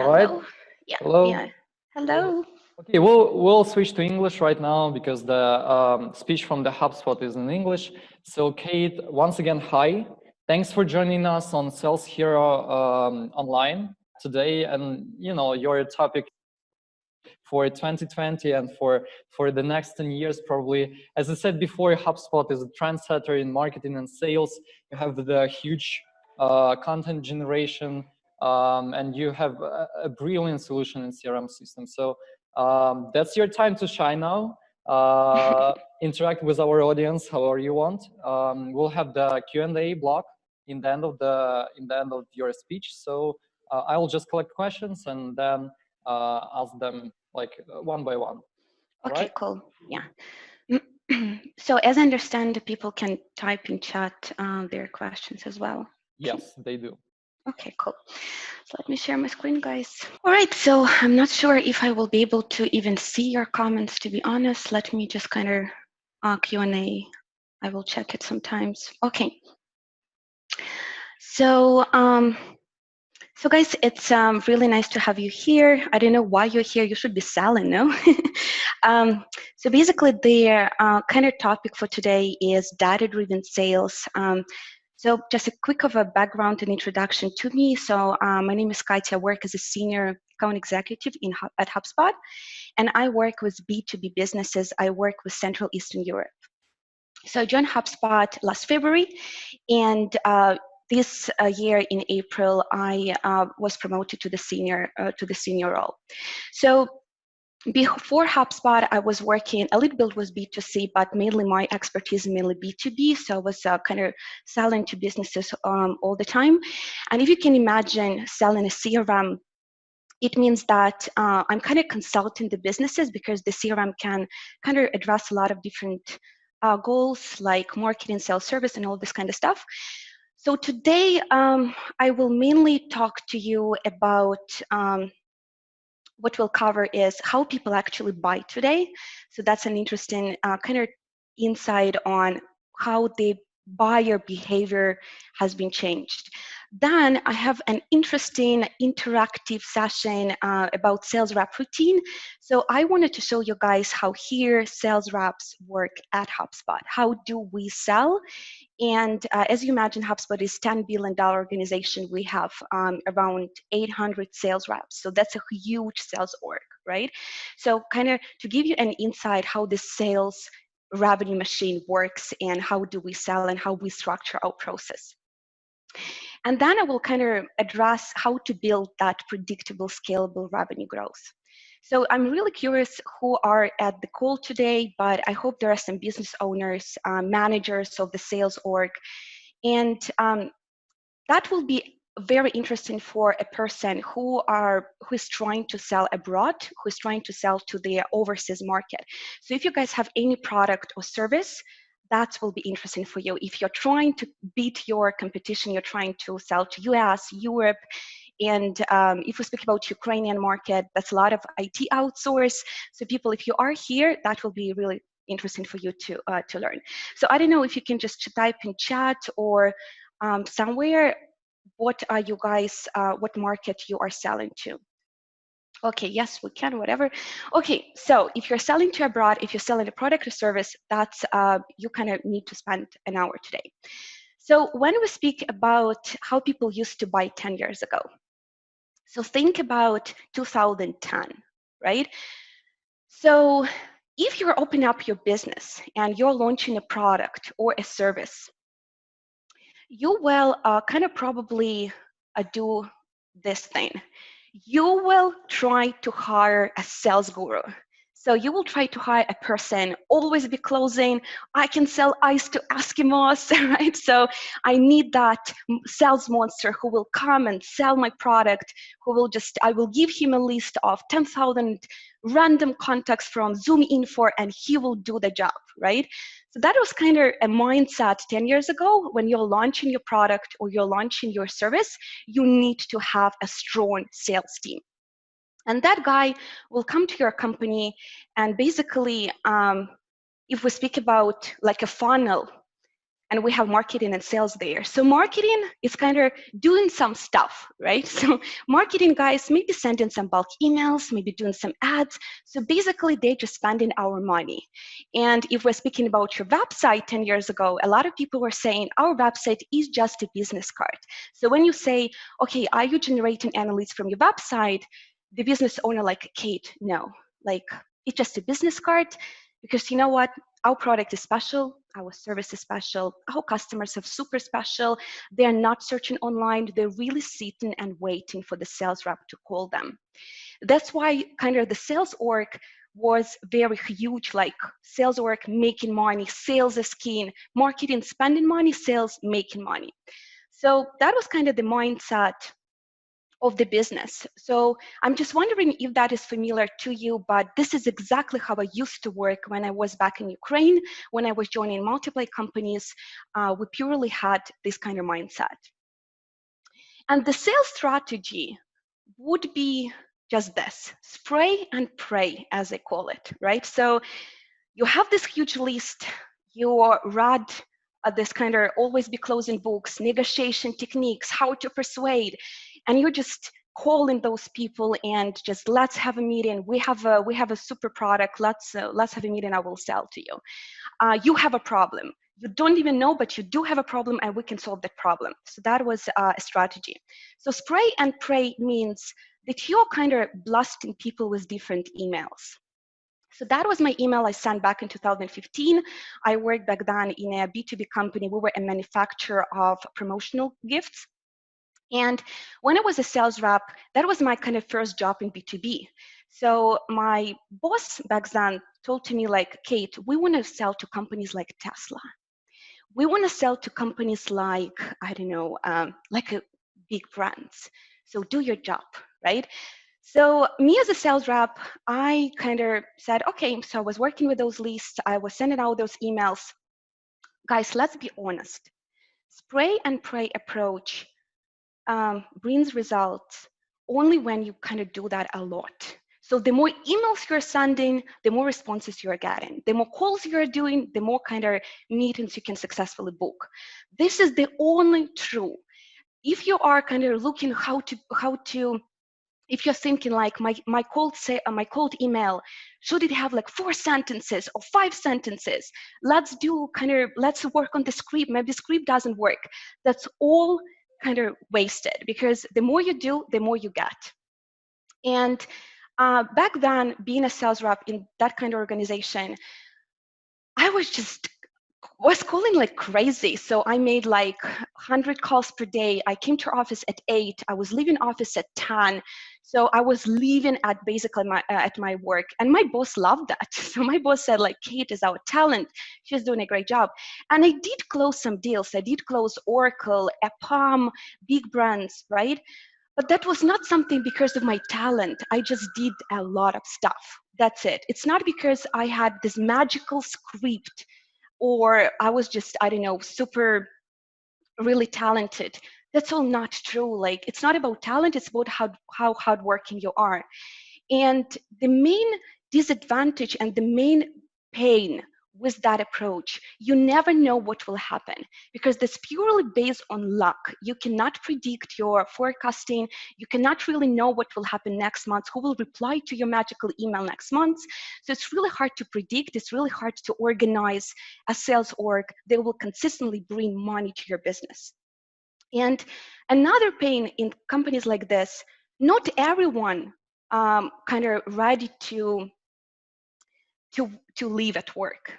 All right. Hello. Yeah. Hello. Hello. Okay, we'll switch to English right now because the speech from the HubSpot is in English. So Kate, once again, hi. Thanks for joining us on Sales Hero online today, and your topic for 2020 and for the next 10 years probably. As I said before, HubSpot is a trendsetter in marketing and sales. You have the huge content generation, and you have a brilliant solution in CRM system. So that's your time to shine now. Interact with our audience however you want. We'll have the Q&A block in the end of your speech. So I'll just collect questions and then ask them like one by one. Okay, right? cool. Yeah. So as I understand, people can type in chat their questions as well. Yes, they do. Okay, cool. So let me share my screen, guys. All right, so I'm not sure if I will be able to even see your comments, to be honest. Let me just kind of Q&A. I will check it sometimes. Okay. So, so guys, it's really nice to have you here. I don't know why you're here. You should be selling, no? So basically, the kind of topic for today is data-driven sales. So just a quick of a background and introduction to me. So my name is Katya. I work as a senior account executive at HubSpot, and I work with B2B businesses. I work with Central Eastern Europe. So I joined HubSpot last February, and this year in April, I was promoted to the senior role. So before HubSpot, I was working a little bit with B2C, but mainly my expertise is mainly B2B. So I was kind of selling to businesses all the time. And if you can imagine selling a CRM, it means that I'm kind of consulting the businesses because the CRM can kind of address a lot of different goals like marketing, sales, service, and all this kind of stuff. So today, I will mainly talk to you about what we'll cover is how people actually buy today. So that's an interesting kind of insight on how the buyer behavior has been changed. Then I have an interesting interactive session about sales rep routine. So I wanted to show you guys how here sales reps work at HubSpot. How do we sell? And as you imagine, HubSpot is $10 billion organization. We have around 800 sales reps. So that's a huge sales org, right? So kind of to give you an insight how the sales revenue machine works and how do we sell and how we structure our process. And then I will kind of address how to build that predictable, scalable revenue growth. So I'm really curious who are at the call today, but I hope there are some business owners, managers of the sales org. And that will be very interesting for a person who is trying to sell abroad, who is trying to sell to the overseas market. So if you guys have any product or service, that will be interesting for you. If you're trying to beat your competition, you're trying to sell to US, Europe, and if we speak about Ukrainian market, that's a lot of IT outsource. So people, if you are here, that will be really interesting for you to learn. So I don't know if you can just type in chat or somewhere, what are you guys, what market you are selling to? Okay, yes, we can, whatever. Okay, so if you're selling to abroad, if you're selling a product or service, that's, you kind of need to spend an hour today. So when we speak about how people used to buy 10 years ago, so think about 2010, right? So if you're opening up your business and you're launching a product or a service, you will kind of probably do this thing. You will try to hire a sales guru. So you will try to hire a person, always be closing. I can sell ice to Eskimos, right? So I need that sales monster who will come and sell my product, who will just, I will give him a list of 10,000 random contacts from Zoom Info and he will do the job, right? So that was kind of a mindset 10 years ago. When you're launching your product or you're launching your service, you need to have a strong sales team. And that guy will come to your company and basically, if we speak about like a funnel, and we have marketing and sales there. So marketing is kind of doing some stuff, right? So marketing guys maybe sending some bulk emails, maybe doing some ads. So basically they're just spending our money. And if we're speaking about your website 10 years ago, a lot of people were saying our website is just a business card. So when you say, okay, are you generating analytics from your website? The business owner like, Kate, no, like it's just a business card, because you know what? Our product is special, our service is special, our customers are super special. They're not searching online, they're really sitting and waiting for the sales rep to call them. That's why kind of the sales org was very huge, like sales org making money, sales is king, marketing spending money, sales making money. So that was kind of the mindset of the business. So I'm just wondering if that is familiar to you, but this is exactly how I used to work when I was back in Ukraine, when I was joining multiple companies. We purely had this kind of mindset. And the sales strategy would be just this, spray and pray, as I call it, right? So you have this huge list, you read this kind of always be closing books, negotiation techniques, how to persuade, and you're just calling those people and just let's have a meeting. We have a super product. Let's have a meeting. I will sell to you. You have a problem. You don't even know, but you do have a problem, and we can solve that problem. So that was a strategy. So spray and pray means that you're kind of blasting people with different emails. So that was my email I sent back in 2015. I worked back then in a B2B company. We were a manufacturer of promotional gifts. And when I was a sales rep, that was my kind of first job in B2B. So my boss back then told to me like, Kate, we want to sell to companies like Tesla. We want to sell to companies like, I don't know, like big brands. So do your job, right? So me as a sales rep, I kind of said, okay, so I was working with those lists. I was sending out those emails. Guys, let's be honest. Spray and pray approach brings results only when you kind of do that a lot. So the more emails you're sending, the more responses you're getting. The more calls you're doing, the more kind of meetings you can successfully book. This is the only true. If you are kind of looking how to if you're thinking like my cold email, should it have like 4 sentences or 5 sentences? Let's work on the script. Maybe the script doesn't work. That's all kind of wasted, because the more you do, the more you get. And back then, being a sales rep in that kind of organization, I was calling like crazy. So I made like 100 calls per day. I came to office at 8. I was leaving office at 10. So I was leaving at basically at my work, and my boss loved that. So my boss said like, Kate is our talent. She's doing a great job. And I did close some deals. I did close Oracle, EPAM, big brands, right? But that was not something because of my talent. I just did a lot of stuff. That's it. It's not because I had this magical script, or I was just, I don't know, super really talented. That's all not true. Like, it's not about talent, it's about how hardworking you are. And the main disadvantage and the main pain with that approach, you never know what will happen, because that's purely based on luck. You cannot predict your forecasting. You cannot really know what will happen next month, who will reply to your magical email next month. So it's really hard to predict. It's really hard to organize a sales org that will consistently bring money to your business. And another pain in companies like this, not everyone kind of ready to leave at work.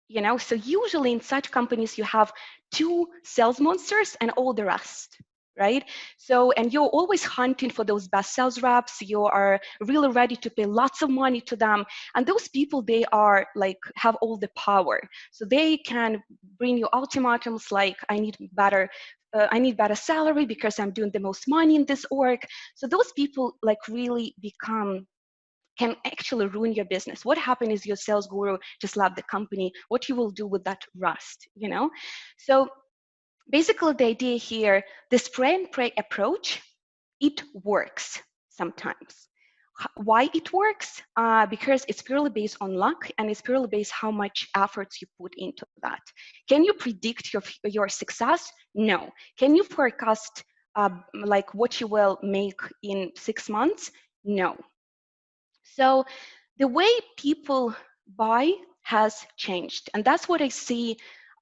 You know, so usually in such companies you have 2 sales monsters and all the rest, right? So, and you're always hunting for those best sales reps. You are really ready to pay lots of money to them, and those people, they are like have all the power. So they can bring you ultimatums like, I need better salary because I'm doing the most money in this org. So those people like really can actually ruin your business. What happened is your sales guru just left the company. What you will do with that rust, you know? So basically the idea here, the spray and pray approach, it works sometimes. Why it works? Because it's purely based on luck, and it's purely based how much efforts you put into that. Can you predict your success? No. Can you forecast like what you will make in 6 months? No. So the way people buy has changed, and that's what I see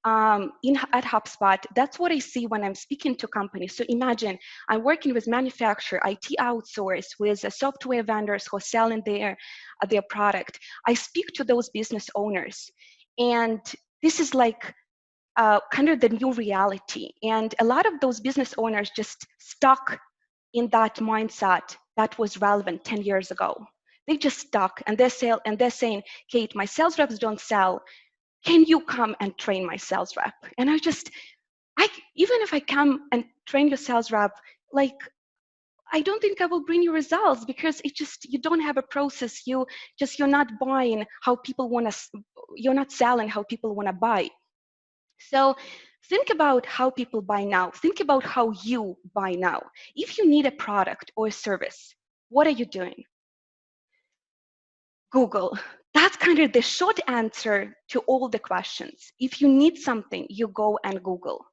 at HubSpot. That's what I see when I'm speaking to companies. So imagine I'm working with manufacturer, IT outsource, with software vendors who are selling their product. I speak to those business owners, and this is like kind of the new reality. And a lot of those business owners just stuck in that mindset that was relevant 10 years ago. They just stuck, and they're saying, Kate, my sales reps don't sell. Can you come and train my sales rep? And even if I come and train your sales rep, like, I don't think I will bring you results, because you don't have a process. You're not buying how people want to, you're not selling how people want to buy. So think about how people buy now. Think about how you buy now. If you need a product or a service, what are you doing? Google. That's kind of the short answer to all the questions. If you need something, you go and Google.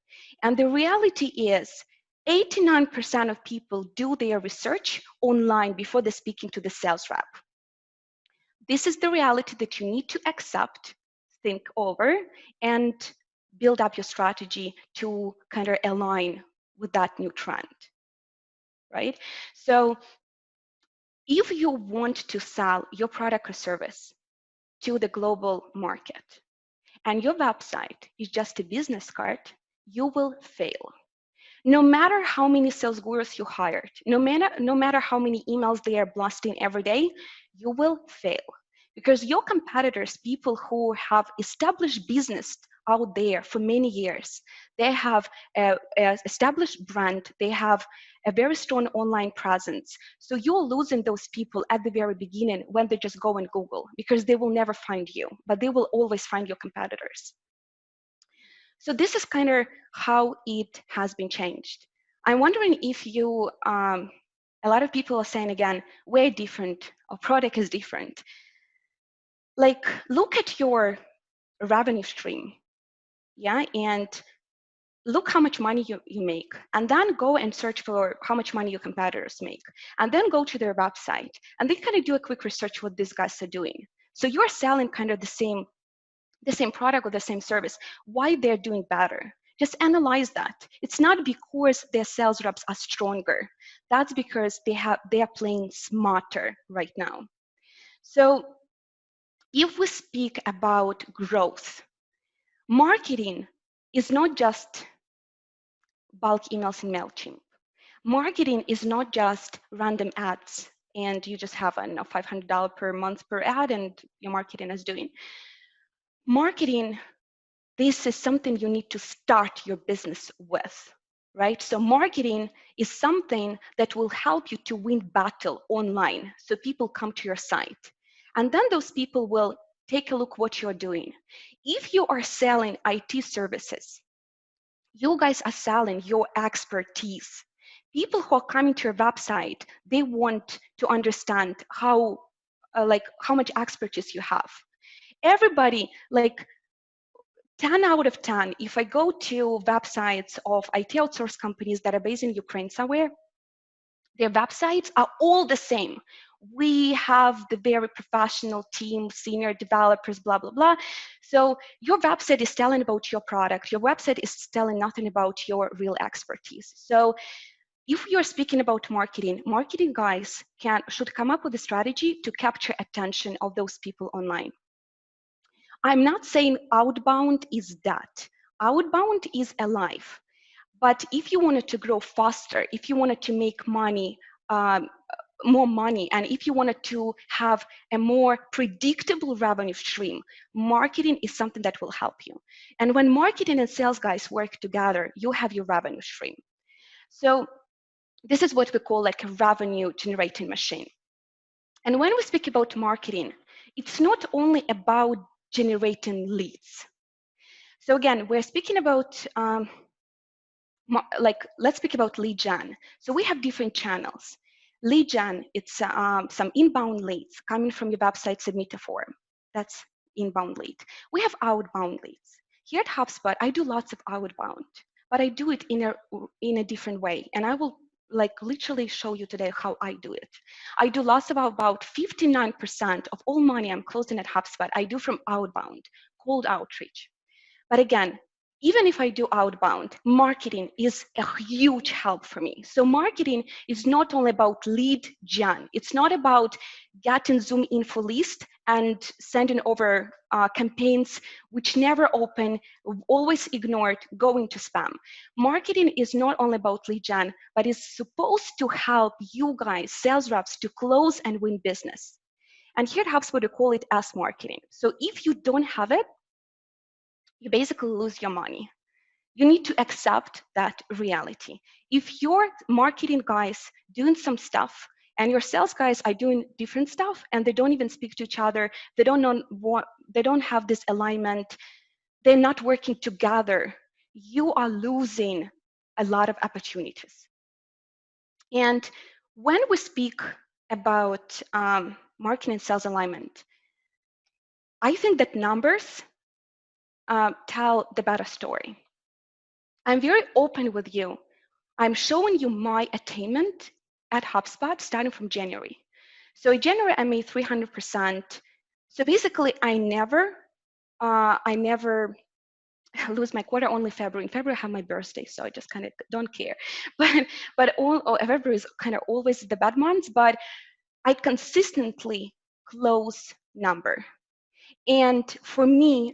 And the reality is 89% of people do their research online before they're speaking to the sales rep. This is the reality that you need to accept, think over, and build up your strategy to kind of align with that new trend, right? So if you want to sell your product or service to the global market and your website is just a business card, you will fail. No matter how many sales gurus you hired, no matter how many emails they are blasting every day, you will fail. Because your competitors, people who have established business out there for many years, they have an established brand, they have a very strong online presence. So you're losing those people at the very beginning when they just go and Google, because they will never find you, but they will always find your competitors. So this is kind of how it has been changed. I'm wondering if you, a lot of people are saying again, we're different, our product is different. Like, look at your revenue stream, yeah, and look how much money you make, and then go and search for how much money your competitors make, and then go to their website, and then kind of do a quick research what these guys are doing. So you're selling kind of the same product or the same service. Why they're doing better? Just analyze that. It's not because their sales reps are stronger. That's because they are playing smarter right now. So if we speak about growth, marketing is not just bulk emails in MailChimp. Marketing is not just random ads and you just have $500 per month per ad and your marketing is doing. Marketing, this is something you need to start your business with, right? So marketing is something that will help you to win battle online. So people come to your site, and then those people will take a look what you're doing. If you are selling IT services, you guys are selling your expertise. People who are coming to your website, they want to understand how much expertise you have. Everybody, like 10 out of 10, if I go to websites of IT outsource companies that are based in Ukraine somewhere, their websites are all the same. We have the very professional team, senior developers, blah, blah, blah. So your website is telling about your product. Your website is telling nothing about your real expertise. So if you're speaking about marketing guys should come up with a strategy to capture attention of those people online. I'm not saying outbound is dead. Outbound is alive. But if you wanted to grow faster, if you wanted to make money, more money, and if you wanted to have a more predictable revenue stream, marketing is something that will help you. And when marketing and sales guys work together, you have your revenue stream. So this is what we call like a revenue generating machine. And when we speak about marketing, it's not only about generating leads. So again, we're speaking about let's speak about lead gen. So we have different channels. Lead gen, it's some inbound leads coming from your website, submit a form. That's inbound lead. We have outbound leads. Here at HubSpot, I do lots of outbound, but I do it in a different way. And I will like literally show you today how I do it. I do lots of about 59% of all money I'm closing at HubSpot, I do from outbound, cold outreach. But again, even if I do outbound, marketing is a huge help for me. So marketing is not only about lead gen. It's not about getting Zoom info list and sending over campaigns which never open, always ignored, going to spam. Marketing is not only about lead gen, but is supposed to help you guys, sales reps, to close and win business. And here at HubSpot, we call it as marketing. So if you don't have it, you basically lose your money. You need to accept that reality. If your marketing guys doing some stuff and your sales guys are doing different stuff and they don't even speak to each other, they don't know what, they don't have this alignment, they're not working together, you are losing a lot of opportunities. And when we speak about marketing and sales alignment, I think that numbers tell the better story. I'm very open with you. I'm showing you my attainment at HubSpot starting from January. So in January, I made 300%. So basically, I never lose my quarter, only February. In February, I have my birthday, so I just kind of don't care. But February is kind of always the bad months, but I consistently close number. And for me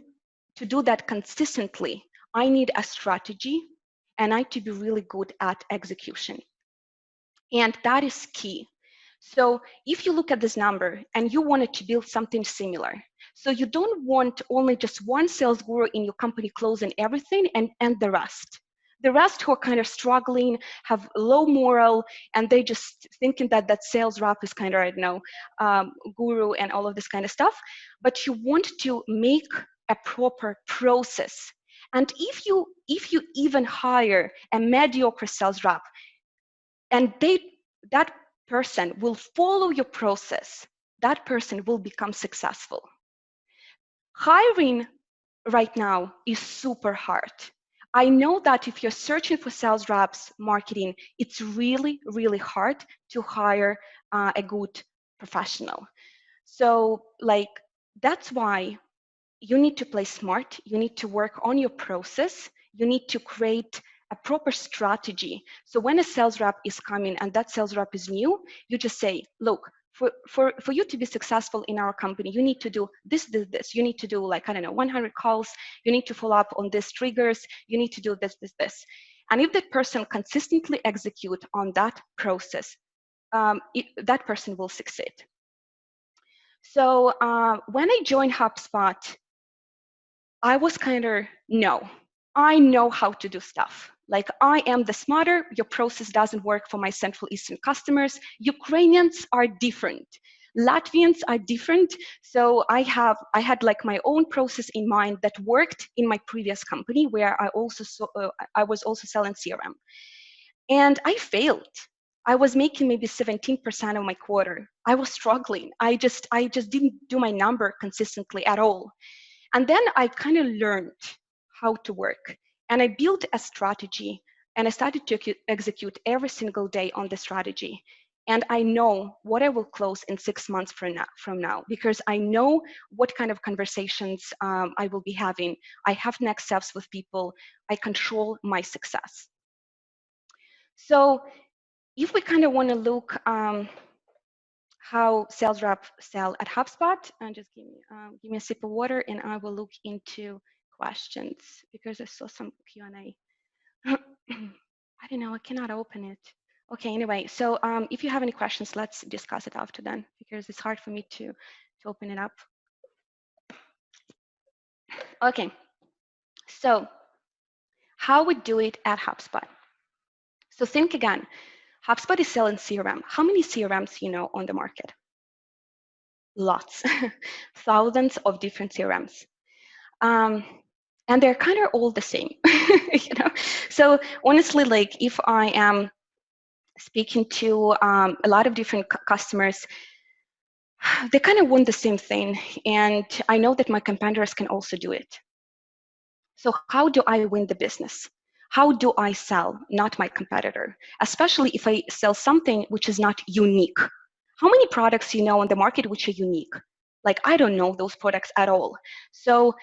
to do that consistently, I need a strategy and I need to be really good at execution. And that is key. So if you look at this number and you wanted to build something similar, so you don't want only just one sales guru in your company closing everything and the rest. The rest who are kind of struggling, have low moral, and they just thinking that that sales rep is kind of, I don't know, guru and all of this kind of stuff. But you want to make a proper process. And if you even hire a mediocre sales rep, and that person will follow your process, that person will become successful. Hiring right now is super hard. I know that if you're searching for sales reps, marketing, it's really, really hard to hire a good professional. So like, that's why you need to play smart. You need to work on your process. You need to create a proper strategy. So when a sales rep is coming and that sales rep is new, you just say, look, for you to be successful in our company, you need to do this. You need to do like, I don't know, 100 calls. You need to follow up on these triggers. You need to do this. And if that person consistently execute on that process, that person will succeed. So when I joined HubSpot, I was kind of, no, I know how to do stuff. Like, I am the smarter. Your process doesn't work for my Central Eastern customers. Ukrainians are different. Latvians are different. So I had like my own process in mind that worked in my previous company where I was also selling CRM. And I failed. I was making maybe 17% of my quarter. I was struggling. I just didn't do my number consistently at all. And then I kind of learned how to work. And I built a strategy and I started to execute every single day on the strategy. And I know what I will close in 6 months from now, because I know what kind of conversations I will be having. I have next steps with people. I control my success. So if we kind of want to look how sales reps sell at HubSpot, and just give me a sip of water and I will look into questions because I saw some Q&A. I don't know, I cannot open it. Okay, anyway, so if you have any questions, let's discuss it after then, because it's hard for me to open it up. Okay, so how we do it at HubSpot. So think again, HubSpot is selling CRM. How many CRMs you know on the market? Lots, thousands of different CRMs. And they're kind of all the same, you know? So honestly, like if I am speaking to a lot of different customers, they kind of want the same thing. And I know that my competitors can also do it. So how do I win the business? How do I sell, not my competitor? Especially if I sell something which is not unique. How many products you know on the market which are unique? Like, I don't know those products at all. So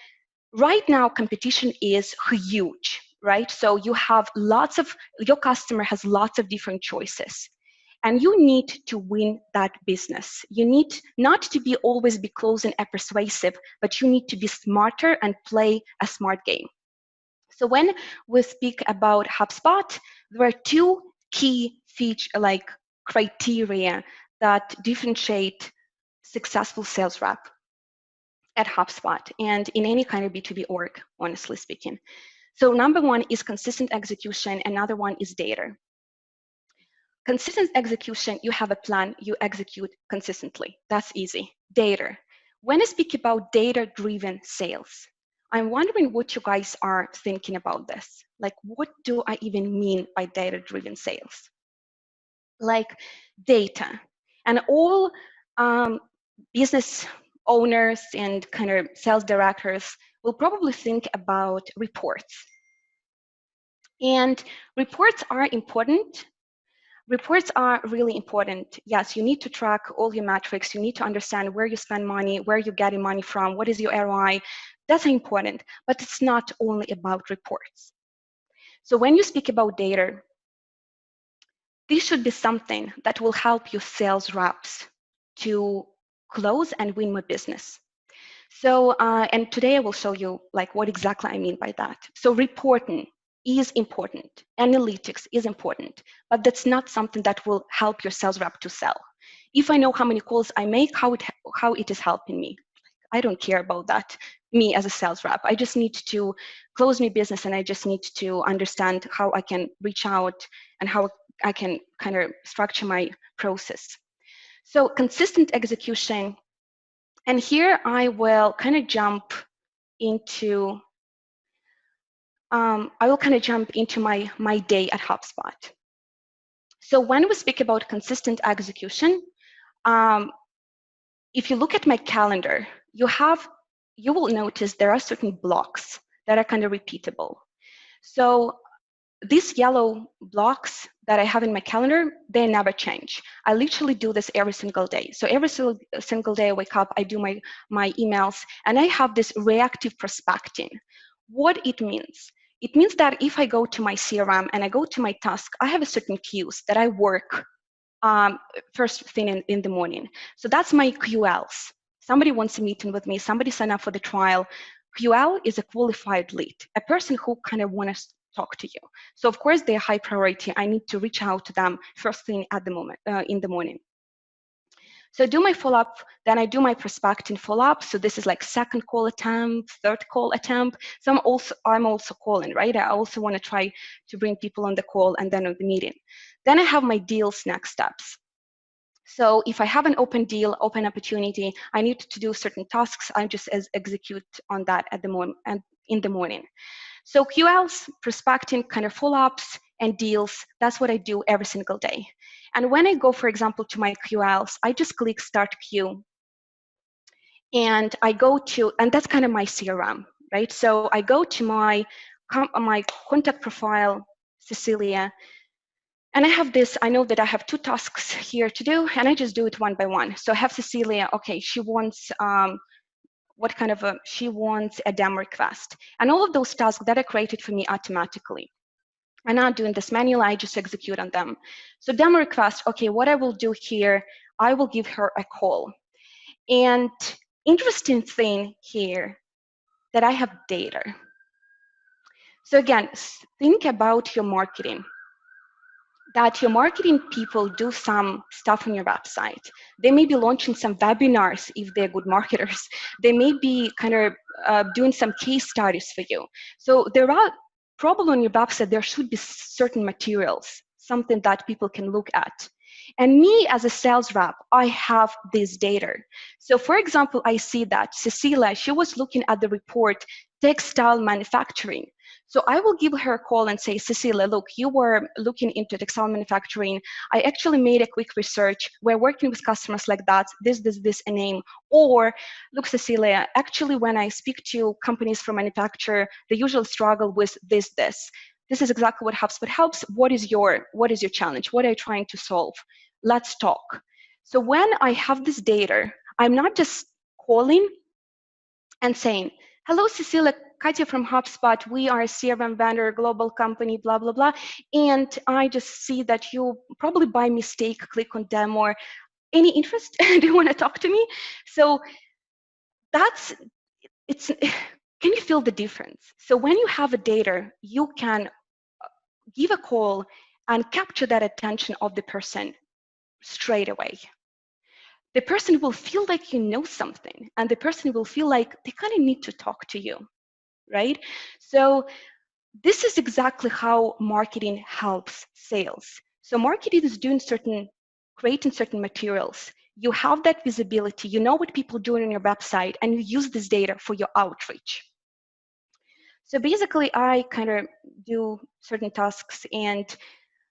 right now, competition is huge, right? So you have your customer has lots of different choices. And you need to win that business. You need not to be always be close and persuasive, but you need to be smarter and play a smart game. So when we speak about HubSpot, there are two key criteria that differentiate successful sales rep at HubSpot and in any kind of B2B org, honestly speaking. So number one is consistent execution. Another one is data. Consistent execution, you have a plan, you execute consistently. That's easy. Data. When I speak about data-driven sales, I'm wondering what you guys are thinking about this. Like, what do I even mean by data-driven sales? Like data. And all business owners and kind of sales directors will probably think about reports. And reports are important. Reports are really important. Yes, you need to track all your metrics. You need to understand where you spend money, where you're getting money from, what is your ROI. That's important, but it's not only about reports. So when you speak about data, this should be something that will help your sales reps to close and win more business. So, and today I will show you like what exactly I mean by that. So reporting is important. Analytics is important, but that's not something that will help your sales rep to sell. If I know how many calls I make, how it is helping me, I don't care about that, me as a sales rep. I just need to close my business and I just need to understand how I can reach out and how I can kind of structure my process. So consistent execution. And here I will kind of jump into my day at HubSpot. So when we speak about consistent execution, if you look at my calendar, you will notice there are certain blocks that are kind of repeatable. So these yellow blocks that I have in my calendar, they never change. I literally do this every single day. So every single day I wake up, I do my emails, and I have this reactive prospecting. What it means? It means that if I go to my CRM and I go to my task, I have a certain queues that I work first thing in the morning. So that's my QLs. Somebody wants a meeting with me, somebody signed up for the trial. QL is a qualified lead, a person who kind of wants to talk to you. So of course they're high priority. I need to reach out to them first thing at the moment in the morning. So I do my follow-up, then I do my prospecting follow-up. So this is like second call attempt, third call attempt. So I'm also calling, right? I also want to try to bring people on the call and then on the meeting. Then I have my deals next steps. So if I have an open deal, open opportunity, I need to do certain tasks. I just execute on that at the moment and in the morning. So QLs, prospecting, kind of follow-ups, and deals, that's what I do every single day. And when I go, for example, to my QLs, I just click Start Queue. And I go to, and that's kind of my CRM, right? So I go to my contact profile, Cecilia, and I have this, I know that I have two tasks here to do, and I just do it one by one. So I have Cecilia, okay, she wants, she wants a demo request. And all of those tasks that are created for me automatically. I'm not doing this manually, I just execute on them. So demo request, okay, what I will do here, I will give her a call. And interesting thing here, that I have data. So again, think about your marketing. That your marketing people do some stuff on your website. They may be launching some webinars if they're good marketers. They may be kind of doing some case studies for you. So there are probably on your website, there should be certain materials, something that people can look at. And me as a sales rep, I have this data. So for example, I see that Cecilia, she was looking at the report, textile manufacturing. So I will give her a call and say, Cecilia, look, you were looking into textile manufacturing. I actually made a quick research. We're working with customers like that, this, a name. Or, look, Cecilia, actually, when I speak to companies from manufacture, they usually struggle with this. This is exactly what HubSpot helps. What is your challenge? What are you trying to solve? Let's talk. So when I have this data, I'm not just calling and saying, hello, Cecilia, Katya from HubSpot. We are a CRM vendor, global company, blah, blah, blah. And I just see that you probably by mistake click on demo. Any interest? Do you want to talk to me? So can you feel the difference? So when you have a data, you can give a call and capture that attention of the person straight away. The person will feel like you know something, and the person will feel like they kind of need to talk to you, right? So this is exactly how marketing helps sales. So marketing is creating certain materials. You have that visibility, you know what people do on your website, and you use this data for your outreach. So basically, I kind of do certain tasks, and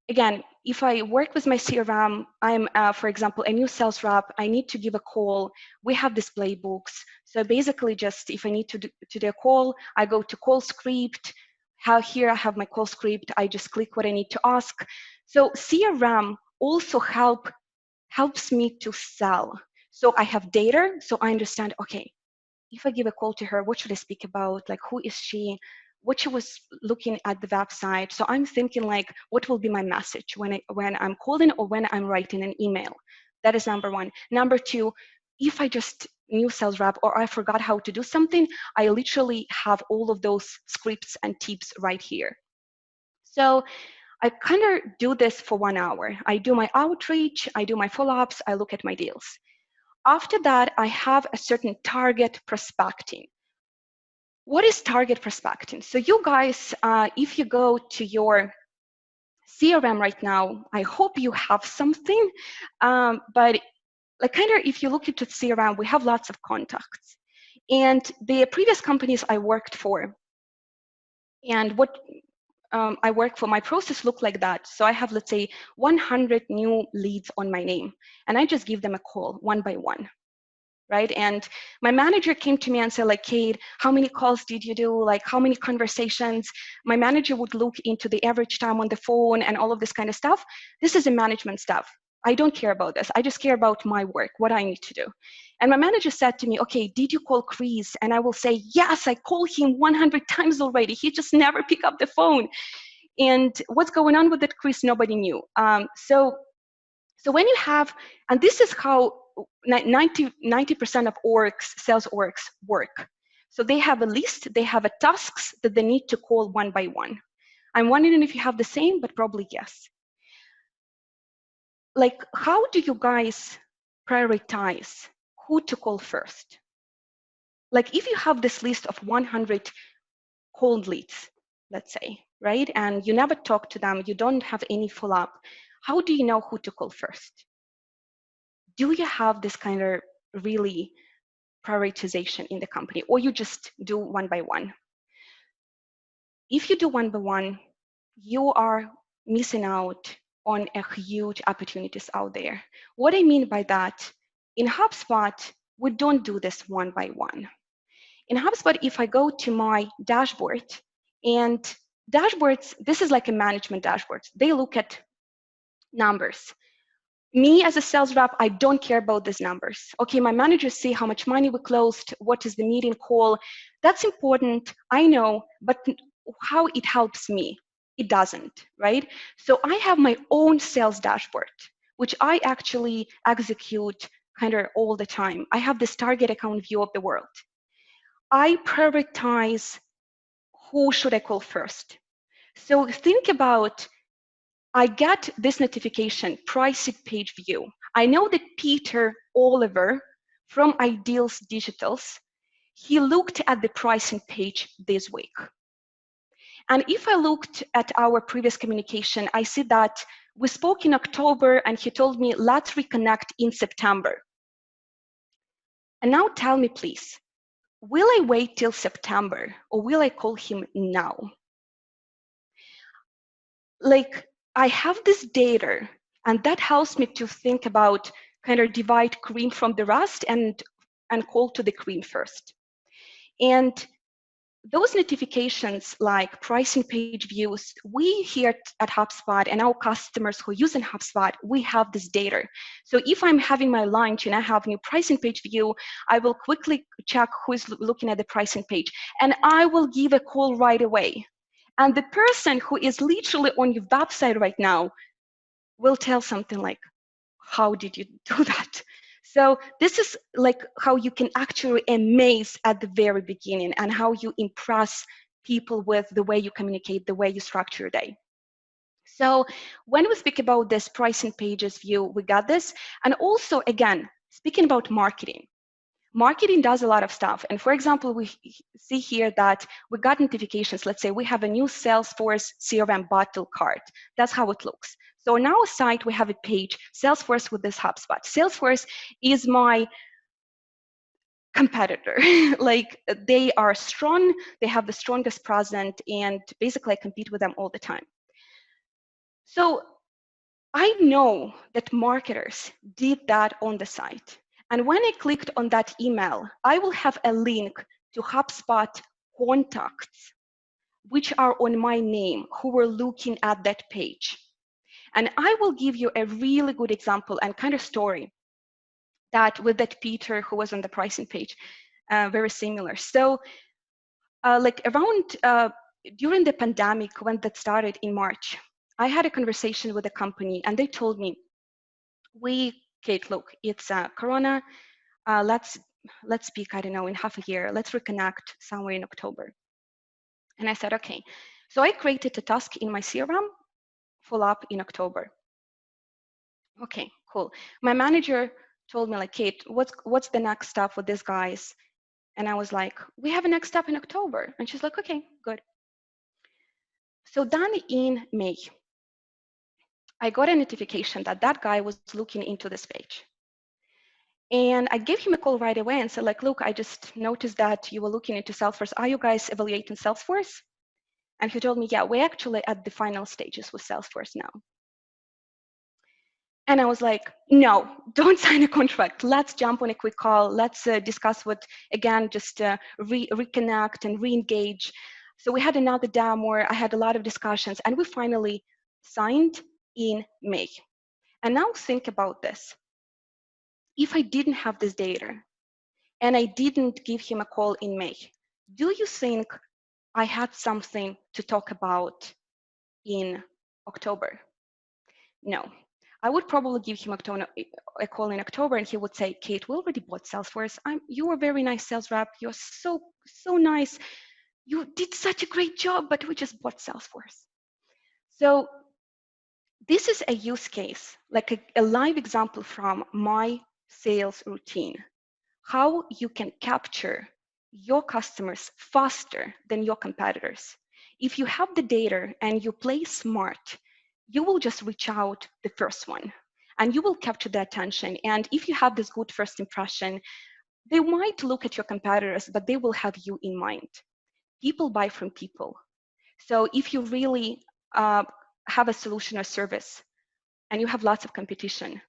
again, if I work with my CRM, I'm, for example, a new sales rep, I need to give a call. We have these playbooks. So basically just if I need to do a call, I go to call script. Here I have my call script. I just click what I need to ask. So CRM also helps me to sell. So I have data, so I understand, okay, if I give a call to her, what should I speak about? Like, who is she? What she was looking at the website. So I'm thinking like, what will be my message when I'm calling or when I'm writing an email? That is number one. Number two, if I just new sales rep or I forgot how to do something, I literally have all of those scripts and tips right here. So I kind of do this for 1 hour. I do my outreach, I do my follow-ups, I look at my deals. After that, I have a certain target prospecting. What is target prospecting? So you guys, if you go to your CRM right now, I hope you have something, but like kind of if you look into CRM, we have lots of contacts. And the previous companies I worked for, and what I work for, my process looked like that. So I have, let's say, 100 new leads on my name, and I just give them a call one by one. Right? And my manager came to me and said, like, Kate, how many calls did you do? Like, how many conversations? My manager would look into the average time on the phone and all of this kind of stuff. This is a management stuff. I don't care about this. I just care about my work, what I need to do. And my manager said to me, okay, did you call Chris? And I will say, yes, I called him 100 times already. He just never picked up the phone. And what's going on with that Chris, nobody knew. So when you have, and this is how 90% of sales orgs work. So they have a list, they have a tasks that they need to call one by one. I'm wondering if you have the same, but probably yes. Like, how do you guys prioritize who to call first? Like, if you have this list of 100 cold leads, let's say, right? And you never talk to them, you don't have any follow-up, how do you know who to call first? Do you have this kind of really prioritization in the company, or you just do one by one? If you do one by one, you are missing out on a huge opportunities out there. What I mean by that, in HubSpot, we don't do this one by one. In HubSpot, if I go to my dashboard, and dashboards, this is like a management dashboard. They look at numbers. Me as a sales rep, I don't care about these numbers. Okay, my managers see how much money we closed, what is the meeting call. That's important, I know, but how it helps me, it doesn't, right? So I have my own sales dashboard, which I actually execute kind of all the time. I have this target account view of the world. I prioritize who should I call first. So think about, I get this notification, pricing page view. I know that Peter Oliver from Ideals Digitals, he looked at the pricing page this week. And if I looked at our previous communication, I see that we spoke in October and he told me, let's reconnect in September. And now tell me, please, will I wait till September or will I call him now? like I have this data, and that helps me to think about kind of divide cream from the rust and call to the cream first. And those notifications like pricing page views, we here at HubSpot and our customers who use in HubSpot, we have this data. So if I'm having my lunch and I have new pricing page view, I will quickly check who is looking at the pricing page, and I will give a call right away. And the person who is literally on your website right now will tell something like, how did you do that? So this is like how you can actually amaze at the very beginning and how you impress people with the way you communicate, the way you structure your day. So when we speak about this pricing pages view, we got this. And also, again, speaking about marketing, marketing does a lot of stuff. And for example, we see here that we got notifications. Let's say we have a new Salesforce CRM battle card. That's how it looks. So on our site, we have a page, Salesforce with this HubSpot. Salesforce is my competitor. Like they are strong, they have the strongest presence, and basically I compete with them all the time. So I know that marketers did that on the site. And when I clicked on that email, I will have a link to HubSpot contacts, which are on my name, who were looking at that page. And I will give you a really good example and kind of story that with that Peter who was on the pricing page, very similar. So like around during the pandemic, when that started in March, I had a conversation with a company and they told me, Kate, look, it's Corona. Let's speak, I don't know, in half a year. Let's reconnect somewhere in October. And I said, okay. So I created a task in my CRM, follow up in October. Okay, cool. My manager told me like, Kate, what's the next step with these guys? And I was like, we have a next step in October. And she's like, okay, good. So then in May, I got a notification that that guy was looking into this page. And I gave him a call right away and said, like, look, I just noticed that you were looking into Salesforce. Are you guys evaluating Salesforce? And he told me, yeah, we're actually at the final stages with Salesforce now. And I was like, no, don't sign a contract. Let's jump on a quick call. Let's discuss what, again, just reconnect and re-engage. So we had another demo. I had a lot of discussions, and we finally signed in May. And now think about this. If I didn't have this data and I didn't give him a call in May, do you think I had something to talk about in October? No. I would probably give him a call in October and he would say, Kate, we already bought Salesforce. You're a very nice sales rep. You're so nice. You did such a great job, but we just bought Salesforce. So this is a use case, like a live example from my sales routine, how you can capture your customers faster than your competitors. If you have the data and you play smart, you will just reach out the first one and you will capture their attention. And if you have this good first impression, they might look at your competitors, but they will have you in mind. People buy from people. So if you really have a solution or service and you have lots of competition,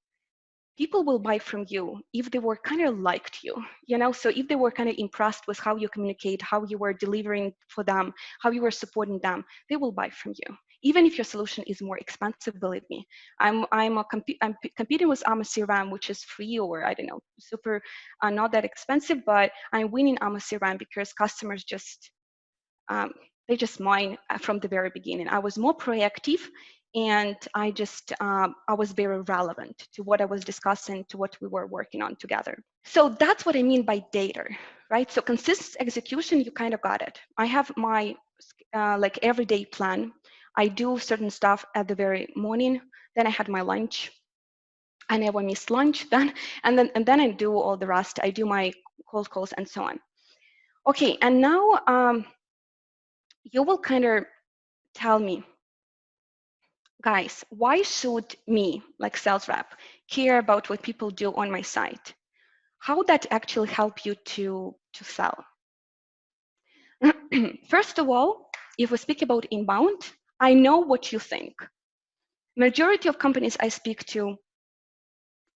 people will buy from you if they were kind of liked you, so if they were kind of impressed with how you communicate, how you were delivering for them, how you were supporting them, they will buy from you. Even if your solution is more expensive, believe me. I'm competing with CRM, which is free, or I don't know, super not that expensive, but I'm winning CRM because customers just they just mine from the very beginning. I was more proactive, and I was very relevant to what I was discussing, to what we were working on together. So that's what I mean by data, right? So consistent execution, you kind of got it. I have my like everyday plan. I do certain stuff at the very morning. Then I had my lunch. I never miss lunch then, and then I do all the rest. I do my cold calls and so on. Okay, and now you will kind of tell me, guys, why should me, like sales rep, care about what people do on my site? How that actually help you to sell? First of all, if we speak about inbound, I know what you think. Majority of companies I speak to,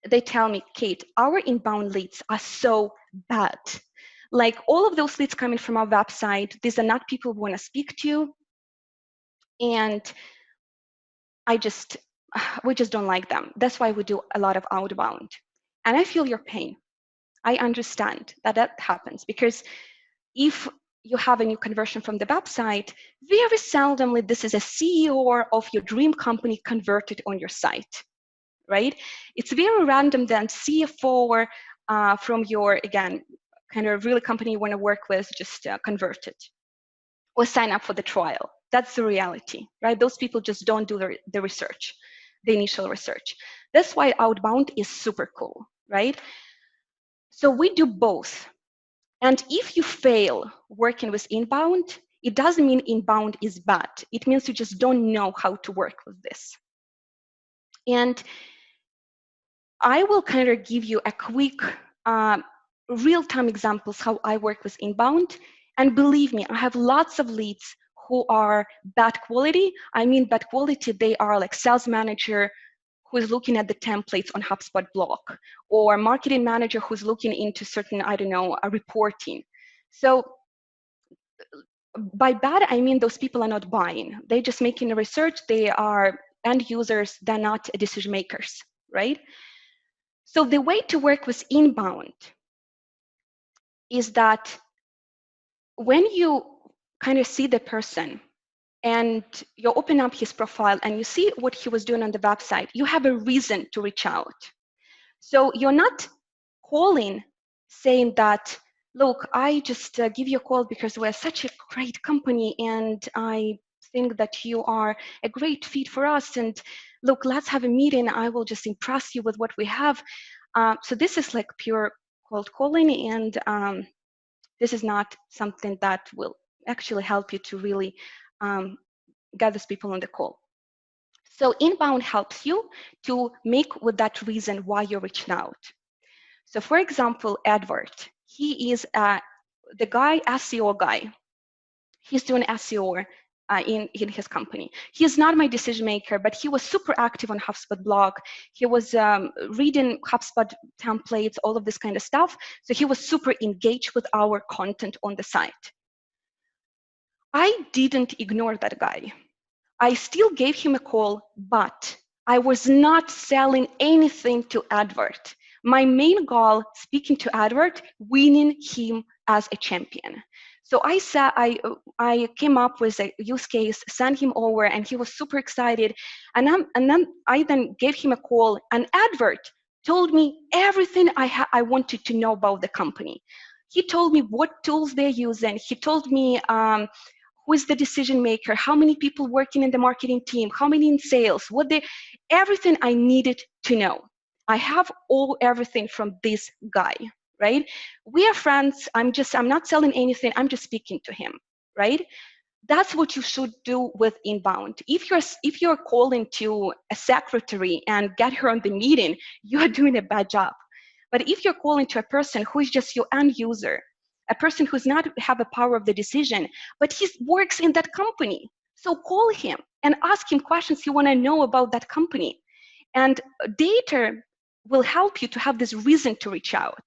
they tell me, Kate, our inbound leads are so bad. Like all of those leads coming from our website, these are not people who want to speak to, and we just don't like them. That's why we do a lot of outbound. And I feel your pain. I understand that that happens because if you have a new conversion from the website, very seldomly this is a CEO of your dream company converted on your site, right? It's very random that CFO from your, again, kind of really company you want to work with just converted or sign up for the trial. That's the reality, right? Those people just don't do the research, the initial research. That's why outbound is super cool, right? So we do both. And if you fail working with inbound, it doesn't mean inbound is bad. It means you just don't know how to work with this. And I will kind of give you a quick real-time examples how I work with inbound. And believe me, I have lots of leads who are bad quality. I mean bad quality, they are like sales manager who is looking at the templates on HubSpot blog, or marketing manager who's looking into certain, I don't know, reporting. So by bad, I mean those people are not buying. They're just making the research. They are end users. They're not decision makers, right? So the way to work with inbound is that when you kind of see the person and you open up his profile and you see what he was doing on the website, you have a reason to reach out. So you're not calling saying that, look, I just give you a call because we're such a great company and I think that you are a great fit for us. And look, let's have a meeting. I will just impress you with what we have. So this is like pure cold calling, and this is not something that will actually help you to really get these people on the call. So inbound helps you to make with that reason why you're reaching out. So for example, Edward, he is the guy, SEO guy. He's doing SEO in his company. He's not my decision maker, but he was super active on HubSpot blog. He was reading HubSpot templates, all of this kind of stuff. So he was super engaged with our content on the site. I didn't ignore that guy. I still gave him a call, but I was not selling anything to Edward. My main goal, speaking to Edward, winning him as a champion. So I came up with a use case, sent him over, and he was super excited. And then I gave him a call, and Edward told me everything I wanted to know about the company. He told me what tools they're using. He told me who is the decision maker, how many people working in the marketing team, how many in sales, everything I needed to know. I have everything from this guy, right? We are friends. I'm not selling anything. I'm just speaking to him, right? That's what you should do with inbound. If you're calling to a secretary and get her on the meeting, you are doing a bad job. But if you're calling to a person who is just your end user, a person who's not have a power of the decision, but he works in that company, so call him and ask him questions you want to know about that company. And data will help you to have this reason to reach out,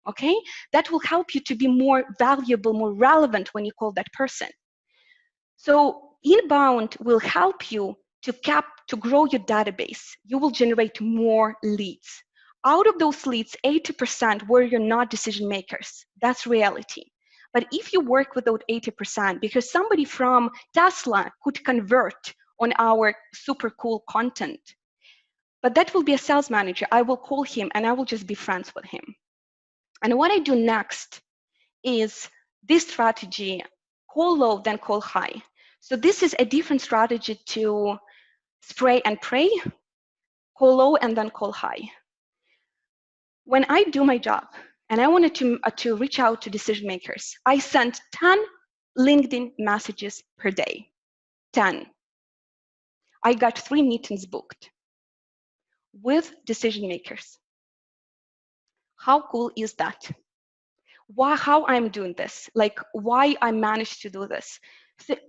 okay? That will help you to be more valuable, more relevant when you call that person. So inbound will help you to grow your database. You will generate more leads. Out of those leads, 80% were you're not decision makers. That's reality. But if you work with those 80%, because somebody from Tesla could convert on our super cool content, but that will be a sales manager. I will call him and I will just be friends with him. And what I do next is this strategy, call low, then call high. So this is a different strategy to spray and pray, call low, and then call high. When I do my job and I wanted to reach out to decision makers, I sent 10 LinkedIn messages per day, 10. I got 3 meetings booked with decision makers. How cool is that? How I'm doing this, like why I managed to do this.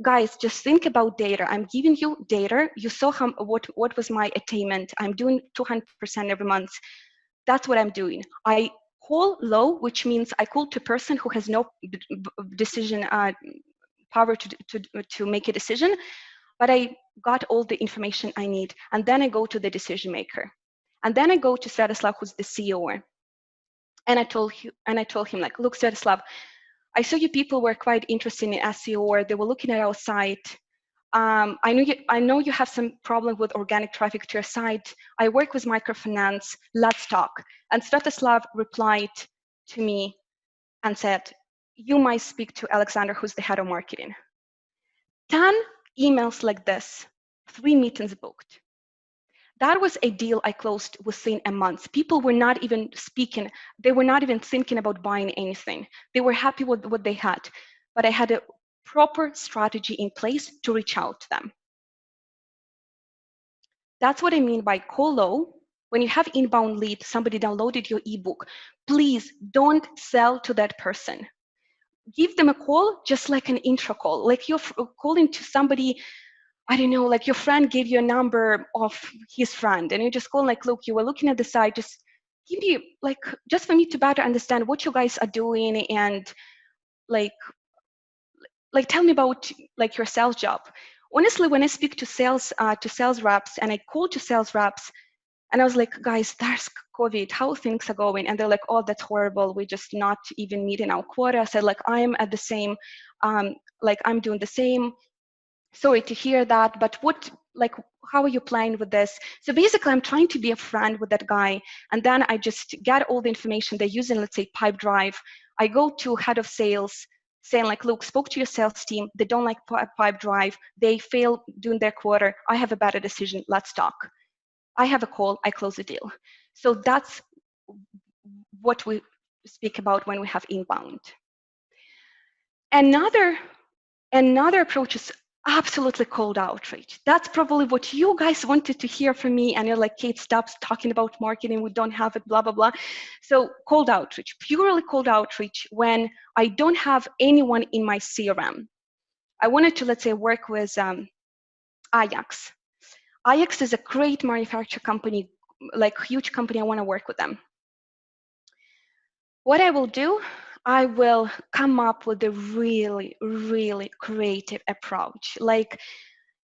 Guys, just think about data. I'm giving you data. You saw what was my attainment. I'm doing 200% every month. That's what I'm doing. I call low, which means I call to a person who has no decision power to make a decision, but I got all the information I need. And then I go to the decision maker. And then I go to Svetoslav, who's the CEO. And I told him, like, look, Svetoslav, I saw you people were quite interested in SEO, or they were looking at our site. I know you have some problem with organic traffic to your site. I work with microfinance. Let's talk. And Svetoslav replied to me and said, you might speak to Alexander, who's the head of marketing. 10 emails like this, 3 meetings booked. That was a deal I closed within a month. People were not even speaking. They were not even thinking about buying anything. They were happy with what they had. But I had a proper strategy in place to reach out to them. That's what I mean by call low. When you have inbound lead, somebody downloaded your ebook, please don't sell to that person. Give them a call just like an intro call, like you're calling to somebody, I don't know, like your friend gave you a number of his friend, and you just call like, look, you were looking at the site, just give me, like, just for me to better understand what you guys are doing, and like tell me about like your sales job. Honestly, when I speak to sales reps, and I call to sales reps, and I was like, guys, there's COVID, how things are going? And they're like, oh, that's horrible. We're just not even meeting our quota. I said, like, I'm at the same, like, I'm doing the same. Sorry to hear that, but what, like, how are you playing with this? So basically, I'm trying to be a friend with that guy. And then I just get all the information they're using, let's say, Pipedrive. I go to head of sales, saying like, look, spoke to your sales team. They don't like Pipedrive. They fail doing their quarter. I have a better decision. Let's talk. I have a call, I close the deal. So that's what we speak about when we have inbound. Another approach is absolutely cold outreach. That's probably what you guys wanted to hear from me, and you're like, Kate, stop talking about marketing, we don't have it, blah, blah, blah. So cold outreach, purely cold outreach, when I don't have anyone in my CRM. I wanted to, let's say, work with Ajax. Ajax is a great manufacturer company, like huge company. I want to work with them. What I will do, I will come up with a really, really creative approach. Like,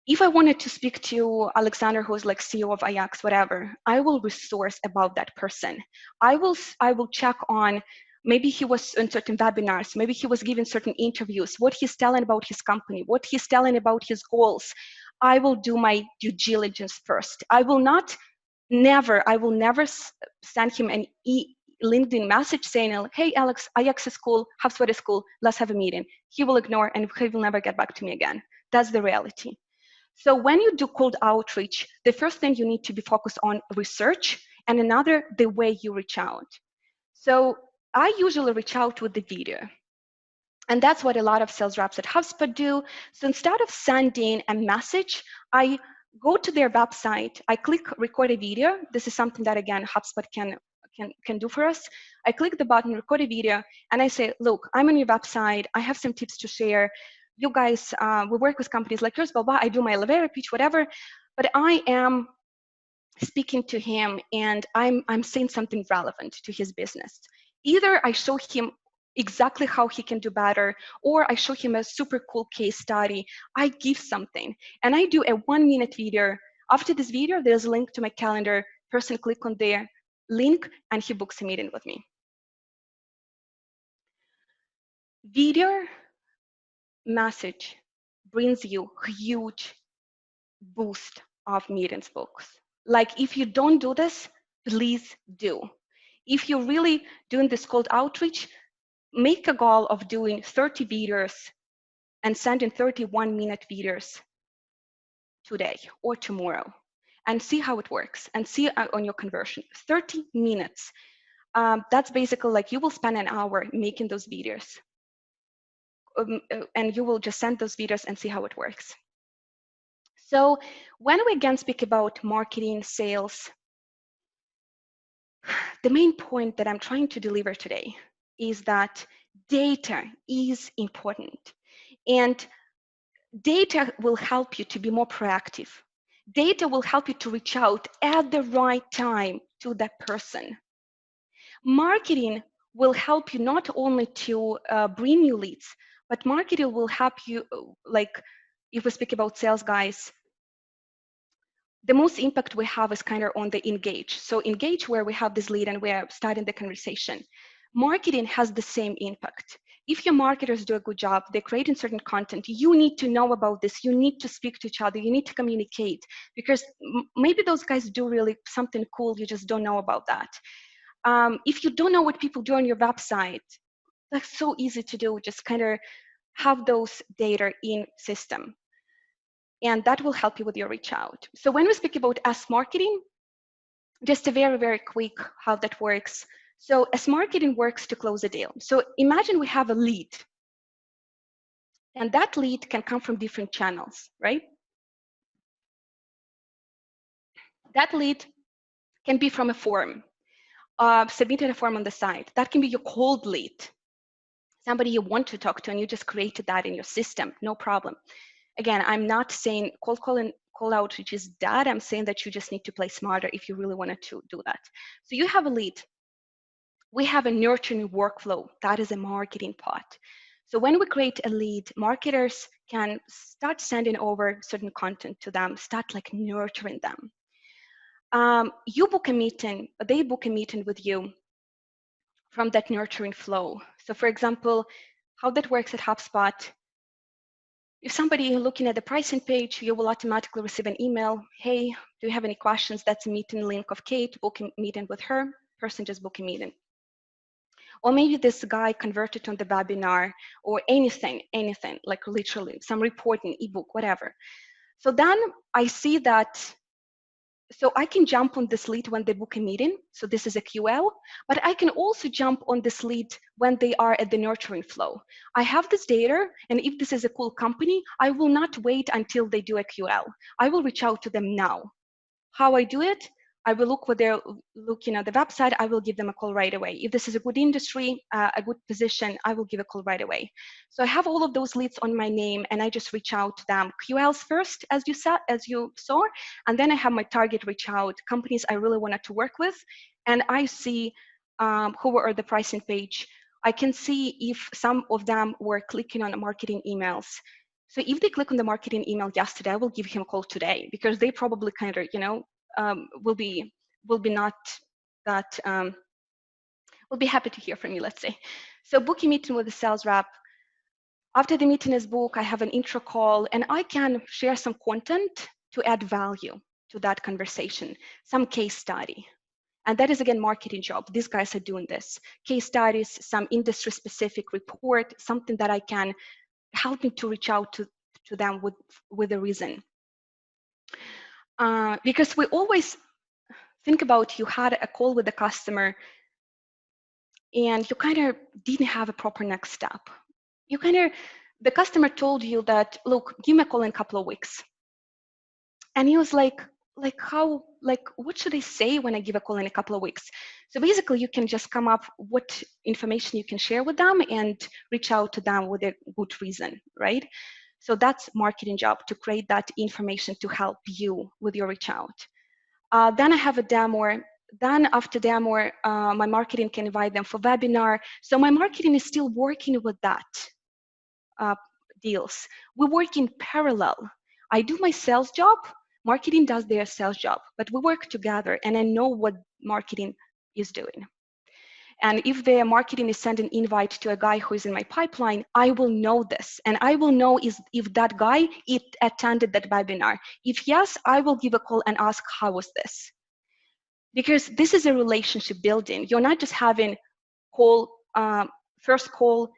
if I wanted to speak to Alexander, who's like CEO of Ajax, whatever, I will resource about that person. I will check on, maybe he was in certain webinars, maybe he was giving certain interviews, what he's telling about his company, what he's telling about his goals. I will do my due diligence first. I will never send him an LinkedIn message saying, hey, Alex, Ajax is cool, HubSpot is cool, let's have a meeting. He will ignore and he will never get back to me again. That's the reality. So when you do cold outreach, the first thing you need to be focused on research, and another, the way you reach out. So I usually reach out with the video. And that's what a lot of sales reps at HubSpot do. So instead of sending a message, I go to their website, I click record a video. This is something that, again, HubSpot can do for us. I click the button, record a video, and I say, look, I'm on your website. I have some tips to share. You guys, we work with companies like yours, blah, blah. I do my elevator pitch, whatever. But I am speaking to him, and I'm saying something relevant to his business. Either I show him exactly how he can do better, or I show him a super cool case study. I give something, and I do a 1-minute video. After this video, there's a link to my calendar. Person click on their link, and he books a meeting with me. Video message brings you huge boost of meetings books. Like, if you don't do this, please do. If you're really doing this cold outreach, make a goal of doing 30 videos and sending 31-minute videos today or tomorrow, and see how it works, and see on your conversion. 30 minutes. That's basically like you will spend an hour making those videos, and you will just send those videos and see how it works. So when we again speak about marketing, sales, the main point that I'm trying to deliver today is that data is important. And Data will help you to be more proactive. Data will help you to reach out at the right time to that person. Marketing will help you not only to bring you leads, but marketing will help you, like if we speak about sales guys, the most impact we have is kind of on the engage. So engage where we have this lead and we're starting the conversation. Marketing has the same impact. If your marketers do a good job, they're creating certain content, you need to know about this. You need to speak to each other. You need to communicate because maybe those guys do really something cool. You just don't know about that. If you don't know what people do on your website, that's so easy to do. Just kind of have those data in system. And that will help you with your reach out. So when we speak about S marketing, just a very, very quick how that works. So S marketing works to close a deal. So imagine we have a lead. And that lead can come from different channels, right? That lead can be from a form, submitted a form on the site. That can be your cold lead, somebody you want to talk to, and you just created that in your system, no problem. Again, I'm not saying cold call and call outreach is dead. I'm saying that you just need to play smarter if you really wanted to do that. So you have a lead. We have a nurturing workflow. That is a marketing part. So when we create a lead, marketers can start sending over certain content to them, start like nurturing them. You book a meeting, they book a meeting with you from that nurturing flow. So for example, how that works at HubSpot, if somebody looking at the pricing page, you will automatically receive an email. Hey, do you have any questions? That's a meeting link of Kate, book a meeting with her. Person just book a meeting. Or maybe this guy converted on the webinar or anything, like literally some reporting, ebook, whatever. So then I see that, so I can jump on this lead when they book a meeting. So this is a QL, but I can also jump on this lead when they are at the nurturing flow. I have this data, and if this is a cool company, I will not wait until they do a QL. I will reach out to them now. How I do it? I will look what they're looking at the website. I will give them a call right away. If this is a good industry, a good position, I will give a call right away. So I have all of those leads on my name, and I just reach out to them. QLs first, as you saw, and then I have my target reach out, companies I really wanted to work with, and I see who were on the pricing page. I can see if some of them were clicking on marketing emails. So if they click on the marketing email yesterday, I will give him a call today because they probably kind of, will be not that, will be happy to hear from you, let's say. So book a meeting with the sales rep. After the meeting is booked, I have an intro call and I can share some content to add value to that conversation, some case study. And that is again, marketing job. These guys are doing this. Case studies, some industry specific report, something that I can help me to reach out to them with a reason. Because we always think about, you had a call with the customer and you kind of didn't have a proper next step. The customer told you that, look, give me a call in a couple of weeks. And he was like, what should I say when I give a call in a couple of weeks? So basically you can just come up what information you can share with them and reach out to them with a good reason, right? So that's marketing job, to create that information to help you with your reach out. Then I have a demo. Then after demo, my marketing can invite them for webinar. So my marketing is still working with that deals. We work in parallel. I do my sales job, marketing does their sales job, but we work together and I know what marketing is doing. And if the marketing is sending invite to a guy who is in my pipeline, I will know this. And I will know if that guy attended that webinar. If yes, I will give a call and ask, how was this? Because this is a relationship building. You're not just having call, first call,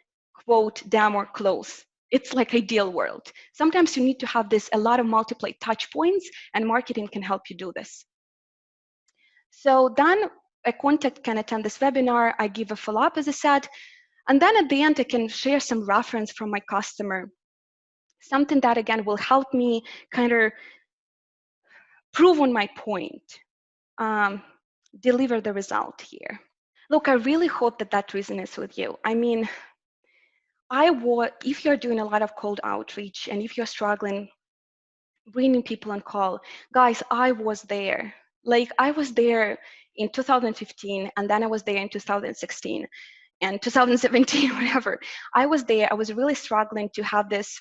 quote, demo, close. It's like ideal world. Sometimes you need to have a lot of multiple touch points, and marketing can help you do this. So then a contact can attend this webinar. I give a follow-up, as I said. And then at the end, I can share some reference from my customer. Something that, again, will help me kind of prove on my point, deliver the result here. Look, I really hope that resonates with you. I mean, if you're doing a lot of cold outreach and if you're struggling bringing people on call, guys, I was there. Like I was there in 2015, and then I was there in 2016 and 2017, whatever. I was there. I was really struggling to have this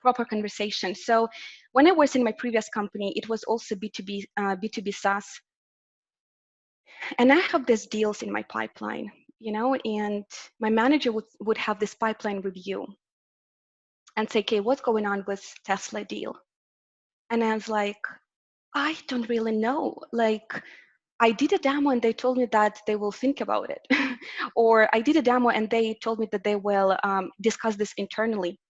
proper conversation. So when I was in my previous company, it was also B2B SaaS, and I have these deals in my pipeline, and my manager would have this pipeline review and say, okay, what's going on with Tesla deal? And I was like, I don't really know. Like, I did a demo and they told me that they will think about it. Or I did a demo and they told me that they will discuss this internally.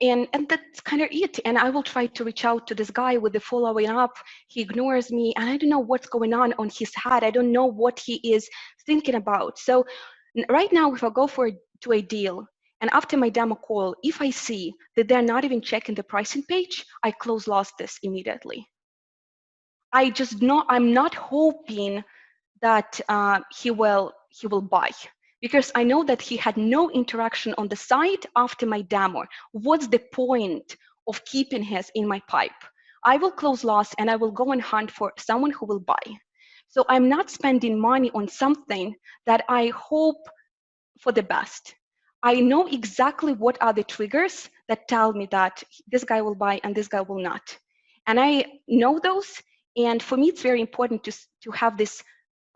And that's kind of it. And I will try to reach out to this guy with the following up. He ignores me and I don't know what's going on his head. I don't know what he is thinking about. So right now, if I go to a deal and after my demo call, if I see that they're not even checking the pricing page, I lost this immediately. I'm not hoping that he will buy, because I know that he had no interaction on the site after my demo. What's the point of keeping his in my pipe? I will close loss and I will go and hunt for someone who will buy. So I'm not spending money on something that I hope for the best. I know exactly what are the triggers that tell me that this guy will buy and this guy will not. And I know those. And for me, it's very important to have this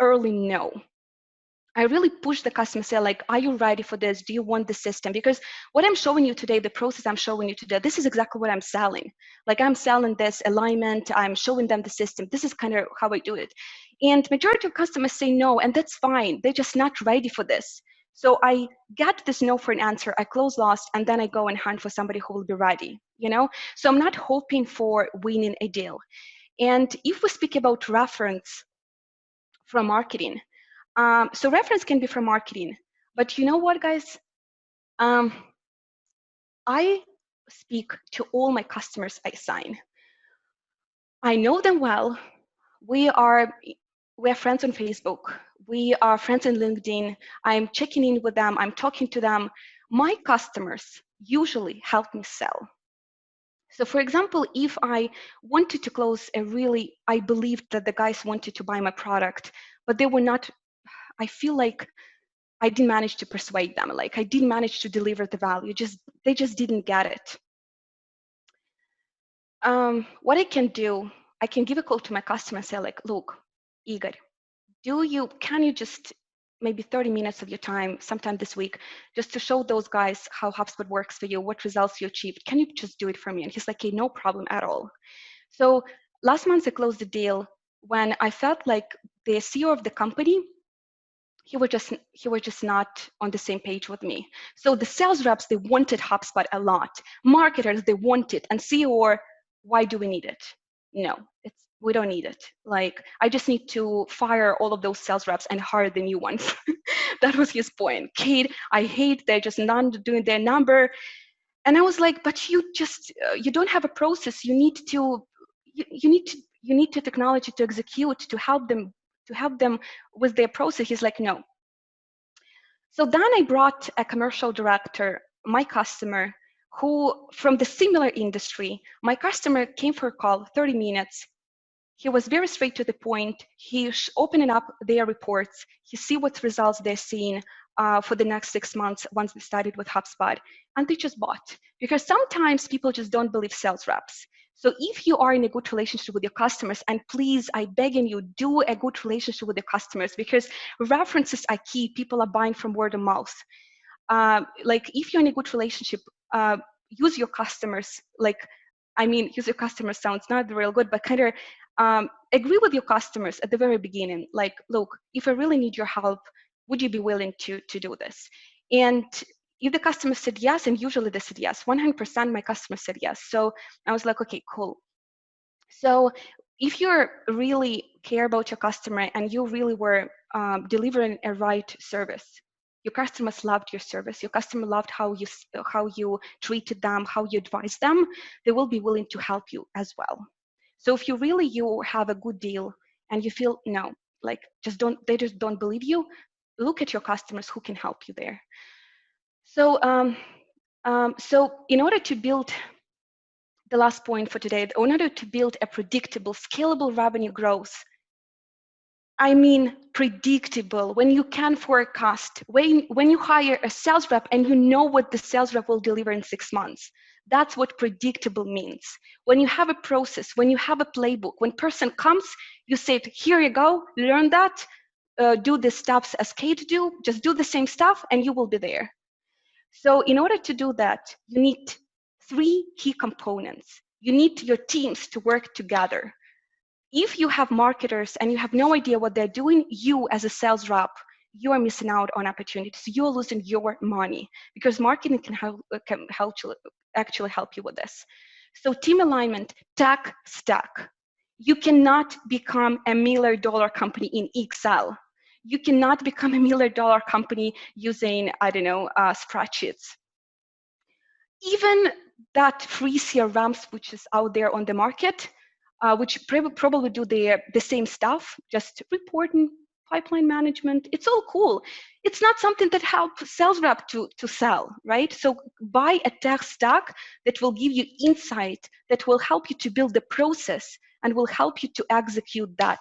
early no. I really push the customer, say like, are you ready for this? Do you want the system? Because what I'm showing you today, the process I'm showing you today, this is exactly what I'm selling. Like I'm selling this alignment, I'm showing them the system. This is kind of how I do it. And majority of customers say no, and that's fine. They're just not ready for this. So I get this no for an answer, I close lost, and then I go and hunt for somebody who will be ready, So I'm not hoping for winning a deal. And if we speak about reference from marketing, so reference can be from marketing, but you know what, guys? I speak to all my customers I sign. I know them well. We're friends on Facebook. We are friends on LinkedIn. I'm checking in with them. I'm talking to them. My customers usually help me sell. So for example, if I wanted to close I believed that the guys wanted to buy my product, but they were not, I feel like I didn't manage to persuade them. Like I didn't manage to deliver the value. They just didn't get it. What I can do, I can give a call to my customer and say like, look, Igor, can you just maybe 30 minutes of your time, sometime this week, just to show those guys how HubSpot works for you, what results you achieved? Can you just do it for me? And he's like, okay, no problem at all. So last month I closed the deal when I felt like the CEO of the company, he was just not on the same page with me. So the sales reps, they wanted HubSpot a lot. Marketers, they want it. And CEO, why do we need it? No, we don't need it. Like, I just need to fire all of those sales reps and hire the new ones. That was his point. Kate, I hate they're just not doing their number. And I was like, but you don't have a process. You need to technology to execute, to help them with their process. He's like, no. So then I brought a commercial director, my customer, who from the similar industry. My customer came for a call, 30 minutes. He was very straight to the point. He opening up their reports. He see what results they're seeing for the next 6 months once they started with HubSpot, and they just bought. Because sometimes people just don't believe sales reps. So if you are in a good relationship with your customers, and please, I beg you, do a good relationship with your customers, because references are key. People are buying from word of mouth. Like if you're in a good relationship, use your customers. Use your customers sounds not real good, but kind of agree with your customers at the very beginning. Like, look, if I really need your help, would you be willing to do this? And if the customer said yes, and usually they said yes, 100% my customer said yes. So I was like, okay, cool. So if you really care about your customer and you really were delivering a right service, your customers loved your service, your customer loved how you treated them, how you advised them, they will be willing to help you as well. So if you have a good deal and you feel no, like they just don't believe you, look at your customers who can help you there. So, so in order to build, the last point for today, in order to build a predictable, scalable revenue growth, I mean predictable, when you can forecast, when you hire a sales rep and you know what the sales rep will deliver in 6 months. That's what predictable means. When you have a process, when you have a playbook, when person comes, you say, here you go, learn that, do the steps as Kate do, just do the same stuff and you will be there. So in order to do that, you need 3 key components. You need your teams to work together. If you have marketers and you have no idea what they're doing, you as a sales rep, you are missing out on opportunities. You're losing your money because marketing can actually help you with this. So team alignment, tech stack. You cannot become a $1 million company in Excel. You cannot become a $1 million company using, I don't know, spreadsheets. Even that free CRMs, which is out there on the market, which probably do the same stuff, just reporting, pipeline management, it's all cool. It's not something that helps sales rep to sell, right? So buy a tech stack that will give you insight, that will help you to build the process and will help you to execute that.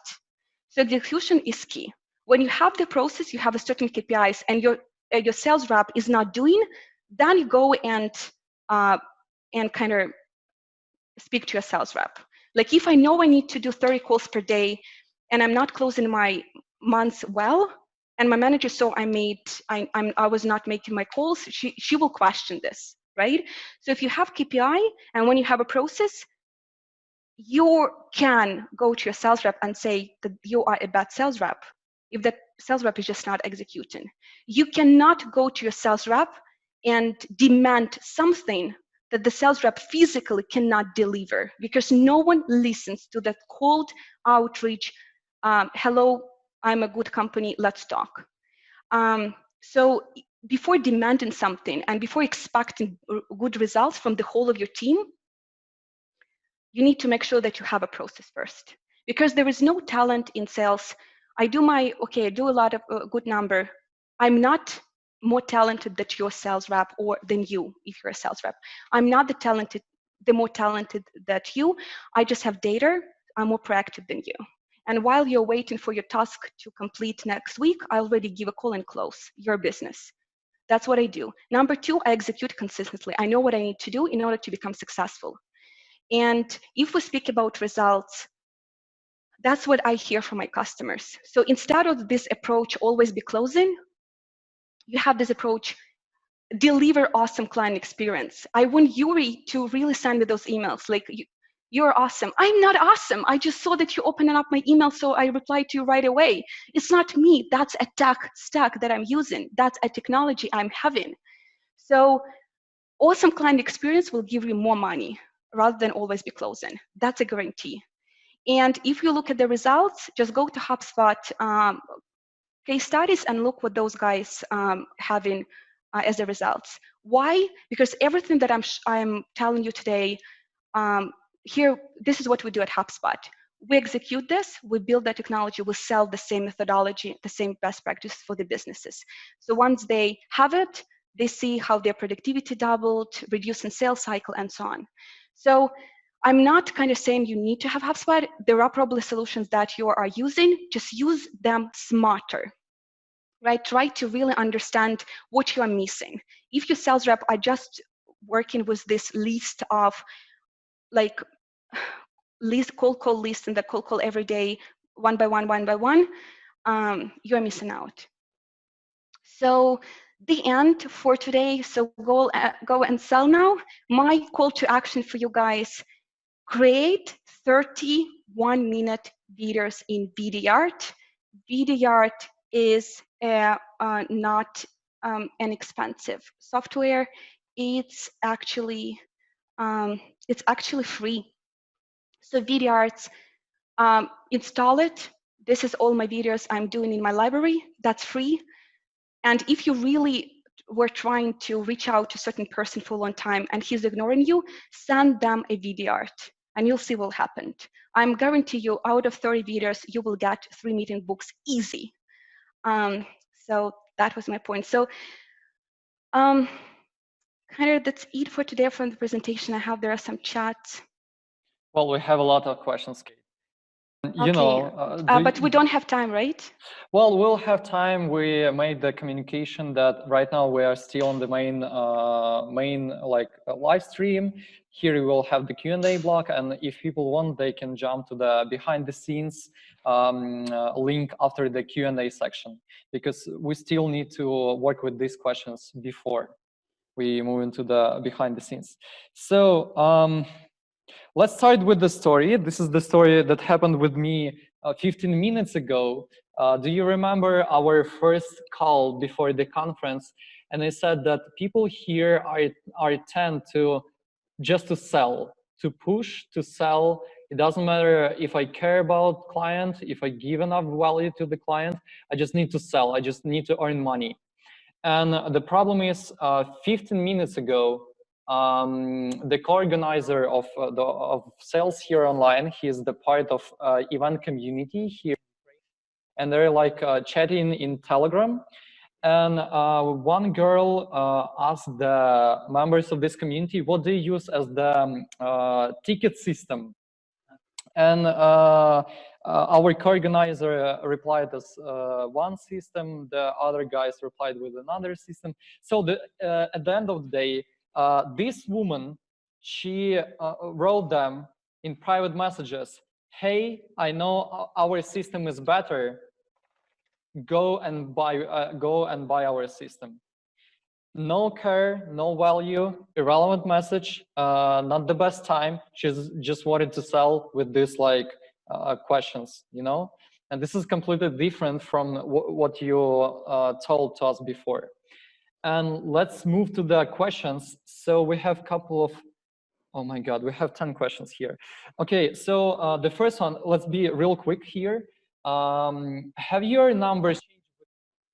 So execution is key. When you have the process, you have a certain KPIs and your sales rep is not doing, then you go and kind of speak to your sales rep. Like if I know I need to do 30 calls per day and I'm not closing my months well, and my manager saw I was not making my calls, she will question this, right? So if you have KPI and when you have a process, you can go to your sales rep and say that you are a bad sales rep if that sales rep is just not executing. You cannot go to your sales rep and demand something that the sales rep physically cannot deliver because no one listens to that cold outreach, hello, I'm a good company, let's talk. So before demanding something and before expecting good results from the whole of your team, you need to make sure that you have a process first because there is no talent in sales. I do a lot of good number. I'm not more talented than your sales rep or than you if you're a sales rep. I'm not the more talented that you. I just have data. I'm more proactive than you. And while you're waiting for your task to complete next week, I already give a call and close your business. That's what I do. Number 2, I execute consistently. I know what I need to do in order to become successful. And if we speak about results, that's what I hear from my customers. So instead of this approach, always be closing, you have this approach, deliver awesome client experience. I want Yuri to really send me those emails. Like, you're awesome. I'm not awesome. I just saw that you opened up my email, so I replied to you right away. It's not me. That's a tech stack that I'm using. That's a technology I'm having. So awesome client experience will give you more money rather than always be closing. That's a guarantee. And if you look at the results, just go to HubSpot case studies and look what those guys having as the results. Why? Because everything that I'm telling you today, here, this is what we do at HubSpot. We execute this, we build that technology, we sell the same methodology, the same best practices for the businesses. So once they have it, they see how their productivity doubled, reducing sales cycle, and so on. So I'm not kind of saying you need to have HubSpot. There are probably solutions that you are using. Just use them smarter, right? Try to really understand what you are missing. If your sales rep are just working with this list of like cold call list and the cold call every day, one by one, you are missing out. So the end for today. So go and sell now. My call to action for you guys: create 30 1-minute videos in VideoArt. VideoArt is not an expensive software. It's actually free. So VideoArt, install it. This is all my videos I'm doing in my library. That's free. And if you really were trying to reach out to a certain person for a long time and he's ignoring you, send them a VideoArt and you'll see what happened. I'm guarantee you out of 30 videos, you will get 3 meeting books easy. So that was my point. So kind of that's it for today from the presentation. I hope there are some chats. Well, we have a lot of questions, Kate. You Okay, know, but we don't have time, right? well, we'll have time. We made the communication that right now we are still on the main live stream. Here we will have the Q&A block, and if people want, they can jump to the behind the scenes link after the Q&A section, because we still need to work with these questions before we move into the behind the scenes. So let's start with the story. This is the story that happened with me 15 minutes ago. Do you remember our first call before the conference? And I said that people here are tend to just to sell, to push, to sell. It doesn't matter if I care about client, if I give enough value to the client, I just need to sell. I just need to earn money. And the problem is 15 minutes ago, the co-organizer of sales here online, he's the part of event community here, and they're like chatting in Telegram. And one girl asked the members of this community what they use as the ticket system. And our co-organizer replied as one system, the other guys replied with another system. So at the end of the day, this woman, she wrote them in private messages, hey, I know our system is better, go and buy our system. No care, no value, irrelevant message, not the best time. She's just wanted to sell with this like questions, you know? And this is completely different from what you told to us before. And let's move to the questions. So we have a couple of, oh my God, we have 10 questions here. Okay, so the first one, let's be real quick here. Have your numbers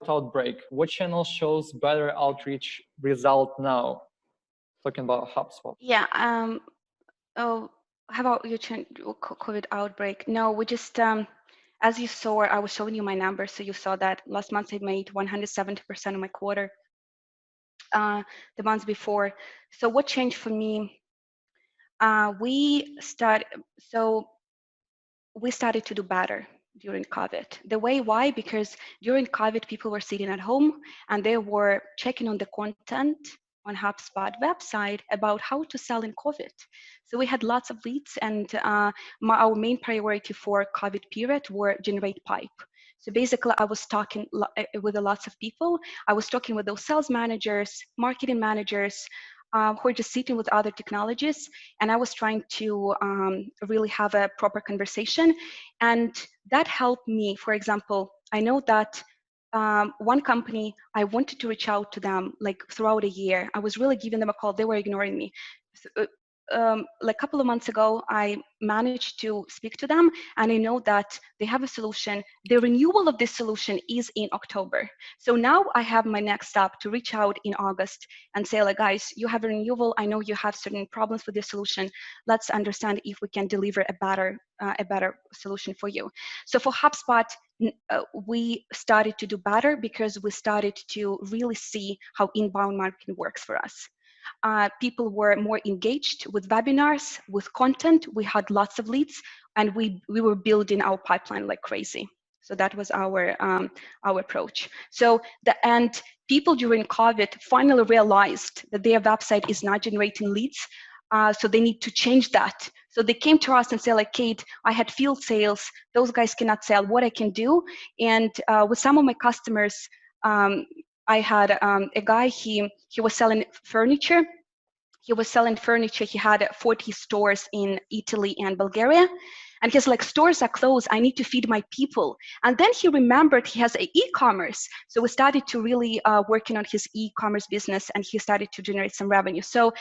outbreak? What channel shows better outreach result now? Talking about HubSpot. Yeah. Oh, how about your COVID outbreak? No, we just as you saw, I was showing you my numbers, so you saw that last month I made 170% of my quarter. The months before. So what changed for me? We started to do better during COVID. The way why? Because during COVID, people were sitting at home and they were checking on the content on HubSpot website about how to sell in COVID. So we had lots of leads, and our main priority for COVID period were generate pipe. So basically, I was talking with lots of people. I was talking with those sales managers, marketing managers, who are just sitting with other technologies, and I was trying to really have a proper conversation, and that helped me. For example, I know that one company, I wanted to reach out to them like throughout a year. I was really giving them a call. They were ignoring me. Like a couple of months ago, I managed to speak to them, and I know that they have a solution. The renewal of this solution is in October. So now I have my next step to reach out in August and say, like, guys, you have a renewal. I know you have certain problems with this solution. Let's understand if we can deliver a better solution for you. So for HubSpot, we started to do better because we started to really see how inbound marketing works for us. People were more engaged with webinars, with content. We had lots of leads, and we were building our pipeline like crazy. So that was our approach. So people during COVID finally realized that their website is not generating leads, so they need to change that. So they came to us and said, like, Kate, I had field sales. Those guys cannot sell. What I can do? And with some of my customers, I had a guy, he was selling furniture. He was selling furniture. He had 40 stores in Italy and Bulgaria. And he's like, stores are closed. I need to feed my people. And then he remembered he has an e-commerce. So we started to really working on his e-commerce business, and he started to generate some revenue. So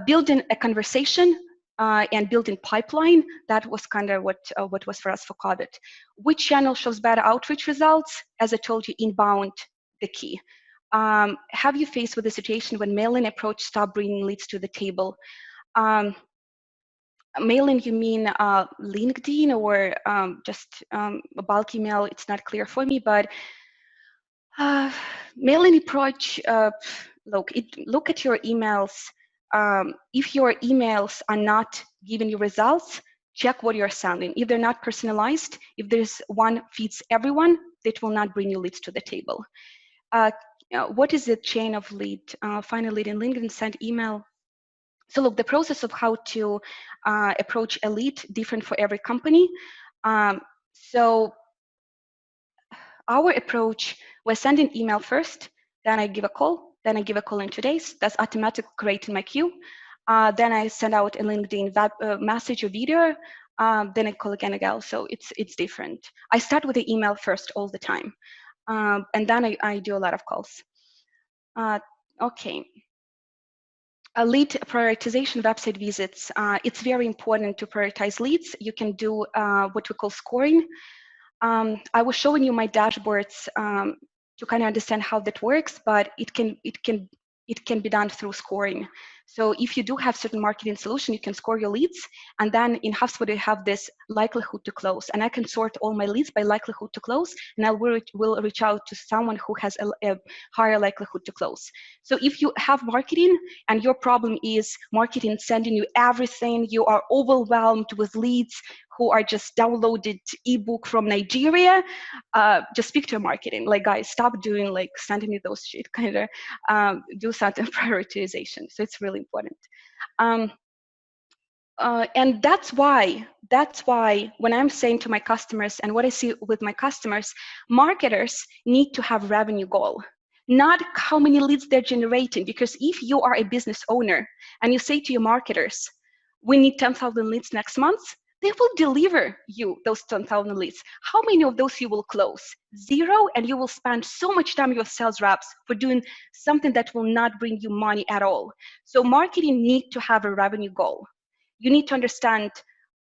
building a conversation and building pipeline, that was kind of what was for us for COVID. Which channel shows better outreach results? As I told you, inbound, the key. Have you faced with a situation when mailing approach stop bringing leads to the table? Mailing, you mean LinkedIn or just a bulk email? It's not clear for me, but Mailing approach, look at your emails. If your emails are not giving you results, check what you're sending. If they're not personalized, if there's one fits everyone, that will not bring you leads to the table. What is the chain of lead? Find a lead in LinkedIn, send email. So look, the process of how to approach a lead different for every company. So our approach was sending email first, then I give a call, then I give a call in 2 days. That's automatically creating my queue. Then I send out a LinkedIn message or video. Then I call again. So it's different. I start with the email first all the time, and then I do a lot of calls. Okay. A lead prioritization website visits. It's very important to prioritize leads. You can do what we call scoring. I was showing you my dashboards to kind of understand how that works, but it can be done through scoring. So if you do have certain marketing solution, you can score your leads, and then in HubSpot you have this likelihood to close, and I can sort all my leads by likelihood to close, and I will reach out to someone who has a higher likelihood to close. So if you have marketing and your problem is marketing sending you everything, you are overwhelmed with leads who are just downloaded ebook from Nigeria, just speak to your marketing. Like, guys, stop doing like sending me those shit, kind of do something prioritization. So it's really important. And that's why when I'm saying to my customers, and what I see with my customers, marketers need to have revenue goal, not how many leads they're generating. Because if you are a business owner and you say to your marketers, we need 10,000 leads next month, they will deliver you those 10,000 leads. How many of those you will close? 0, and you will spend so much time with your sales reps for doing something that will not bring you money at all. So marketing need to have a revenue goal. You need to understand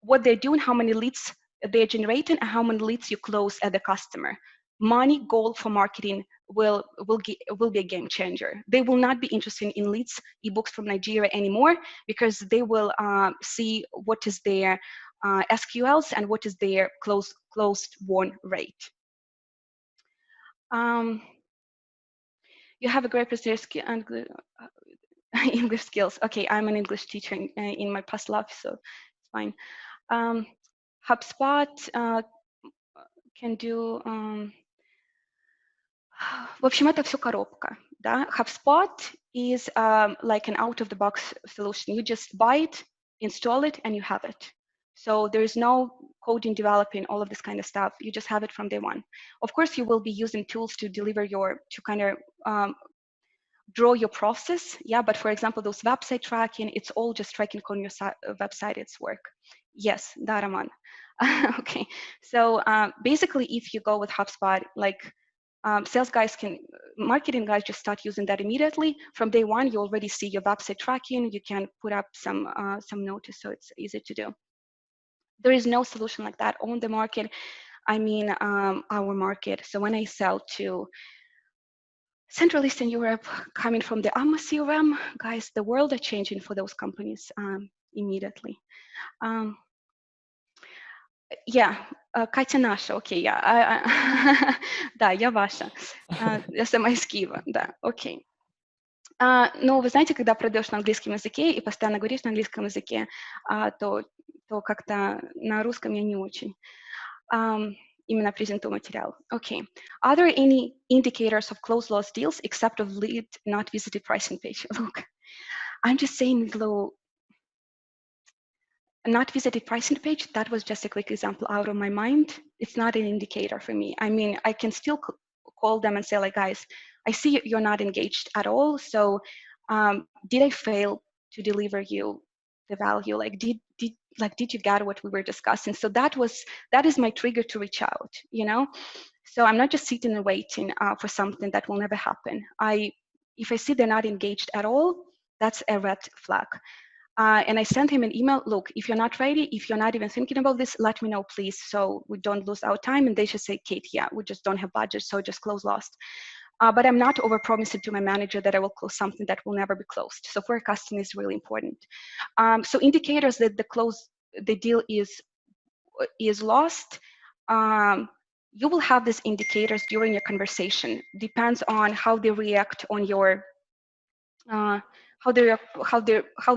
what they're doing, how many leads they're generating, and how many leads you close at the customer. Money goal for marketing will be a game changer. They will not be interested in leads, ebooks from Nigeria anymore, because they will see what is their SQLs and what is their closed won rate. You have a great presentation and English skills. Okay, I'm an English teacher in my past life, so it's fine. HubSpot can do. В общем, это все коробка. Да? HubSpot is like an out-of-the-box solution. You just buy it, install it, and you have it. So there is no coding, developing, all of this kind of stuff. You just have it from day one. Of course, you will be using tools to deliver to kind of draw your process. Yeah, but for example, those website tracking, it's all just tracking on your website, it's work. Yes, Daraman. Okay, so basically, if you go with HubSpot, like sales guys marketing guys just start using that immediately. From day one, you already see your website tracking. You can put up some notice, so it's easy to do. There is no solution like that on the market. I mean, our market. So when I sell to Central Eastern Europe, coming from the AMA CRM, guys, the world are changing for those companies immediately. Yeah, Катя наша, окей, да, я ваша, я сама из Киева, да, окей. Но вы знаете, когда продаешь на английском языке и постоянно говоришь на английском языке, то как-то на русском я не очень. Именно презентую материал. Okay. Are there any indicators of close lost deals except of lead not visited pricing page? Look, I'm just saying, not visited pricing page, that was just a quick example out of my mind. It's not an indicator for me. I mean, I can still call them and say, like, guys, I see you're not engaged at all. So did I fail to deliver you the value? Like, did you get what we were discussing? So that is my trigger to reach out, you know? So I'm not just sitting and waiting for something that will never happen. If I see they're not engaged at all, that's a red flag. And I sent him an email, look, if you're not ready, if you're not even thinking about this, let me know, please, so we don't lose our time. And they just say, Kate, yeah, we just don't have budget, so just close lost. But I'm not over-promising to my manager that I will close something that will never be closed. So forecasting is really important. So indicators that the deal is lost. you will have these indicators during your conversation. Depends on how they react on your how they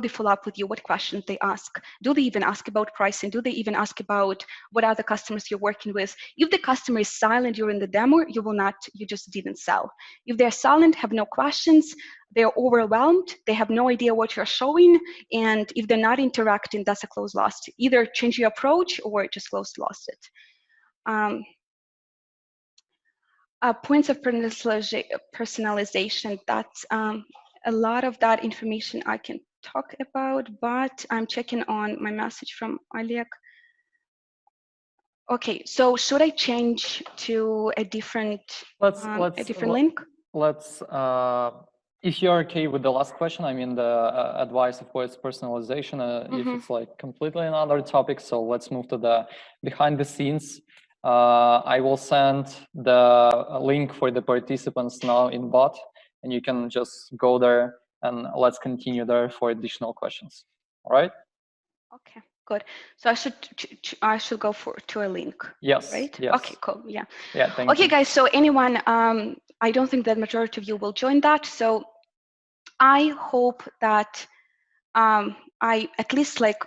follow up with you, what questions they ask. Do they even ask about pricing? Do they even ask about what other customers you're working with? If the customer is silent during the demo, you just didn't sell. If they're silent, have no questions, they're overwhelmed, they have no idea what you're showing, and if they're not interacting, that's a close loss. Either change your approach or just close lost it. Points of personalization, that's a lot of that information I can talk about, but I'm checking on my message from Oleg. Okay, so should I change to a different link? Let's if you're okay with the last question, I mean the advice of voice personalization, if it's like completely another topic, so let's move to the behind the scenes. I will send the link for the participants now in bot, and you can just go there and let's continue there for additional questions. All right? Okay, good. So I should go to a link. Yes. Right? Yes. Okay, cool. Yeah. Yeah. Thank you. Okay, guys. So anyone, I don't think that majority of you will join that. So I hope that I at least like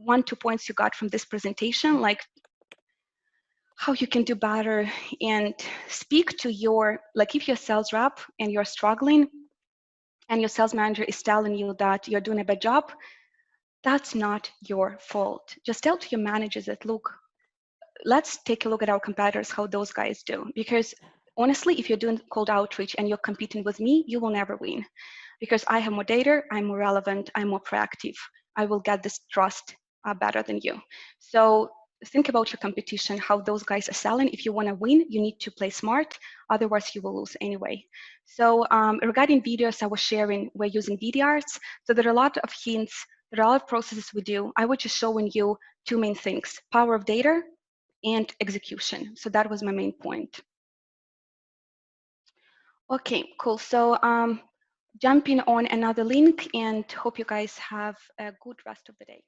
1-2 points you got from this presentation, like how you can do better and speak to your, like if you're a sales rep and you're struggling and your sales manager is telling you that you're doing a bad job, that's not your fault. Just tell to your managers that, look, let's take a look at our competitors, how those guys do. Because honestly, if you're doing cold outreach and you're competing with me, you will never win. Because I have more data, I'm more relevant, I'm more proactive. I will get this trust better than you. So think about your competition, how those guys are selling. If you want to win, you need to play smart. Otherwise, you will lose anyway. So regarding videos I was sharing, we're using VDRs. So there are a lot of hints, there are a lot of processes we do. I was just showing you 2 main things, power of data and execution. So that was my main point. Okay, cool. So jumping on another link and hope you guys have a good rest of the day.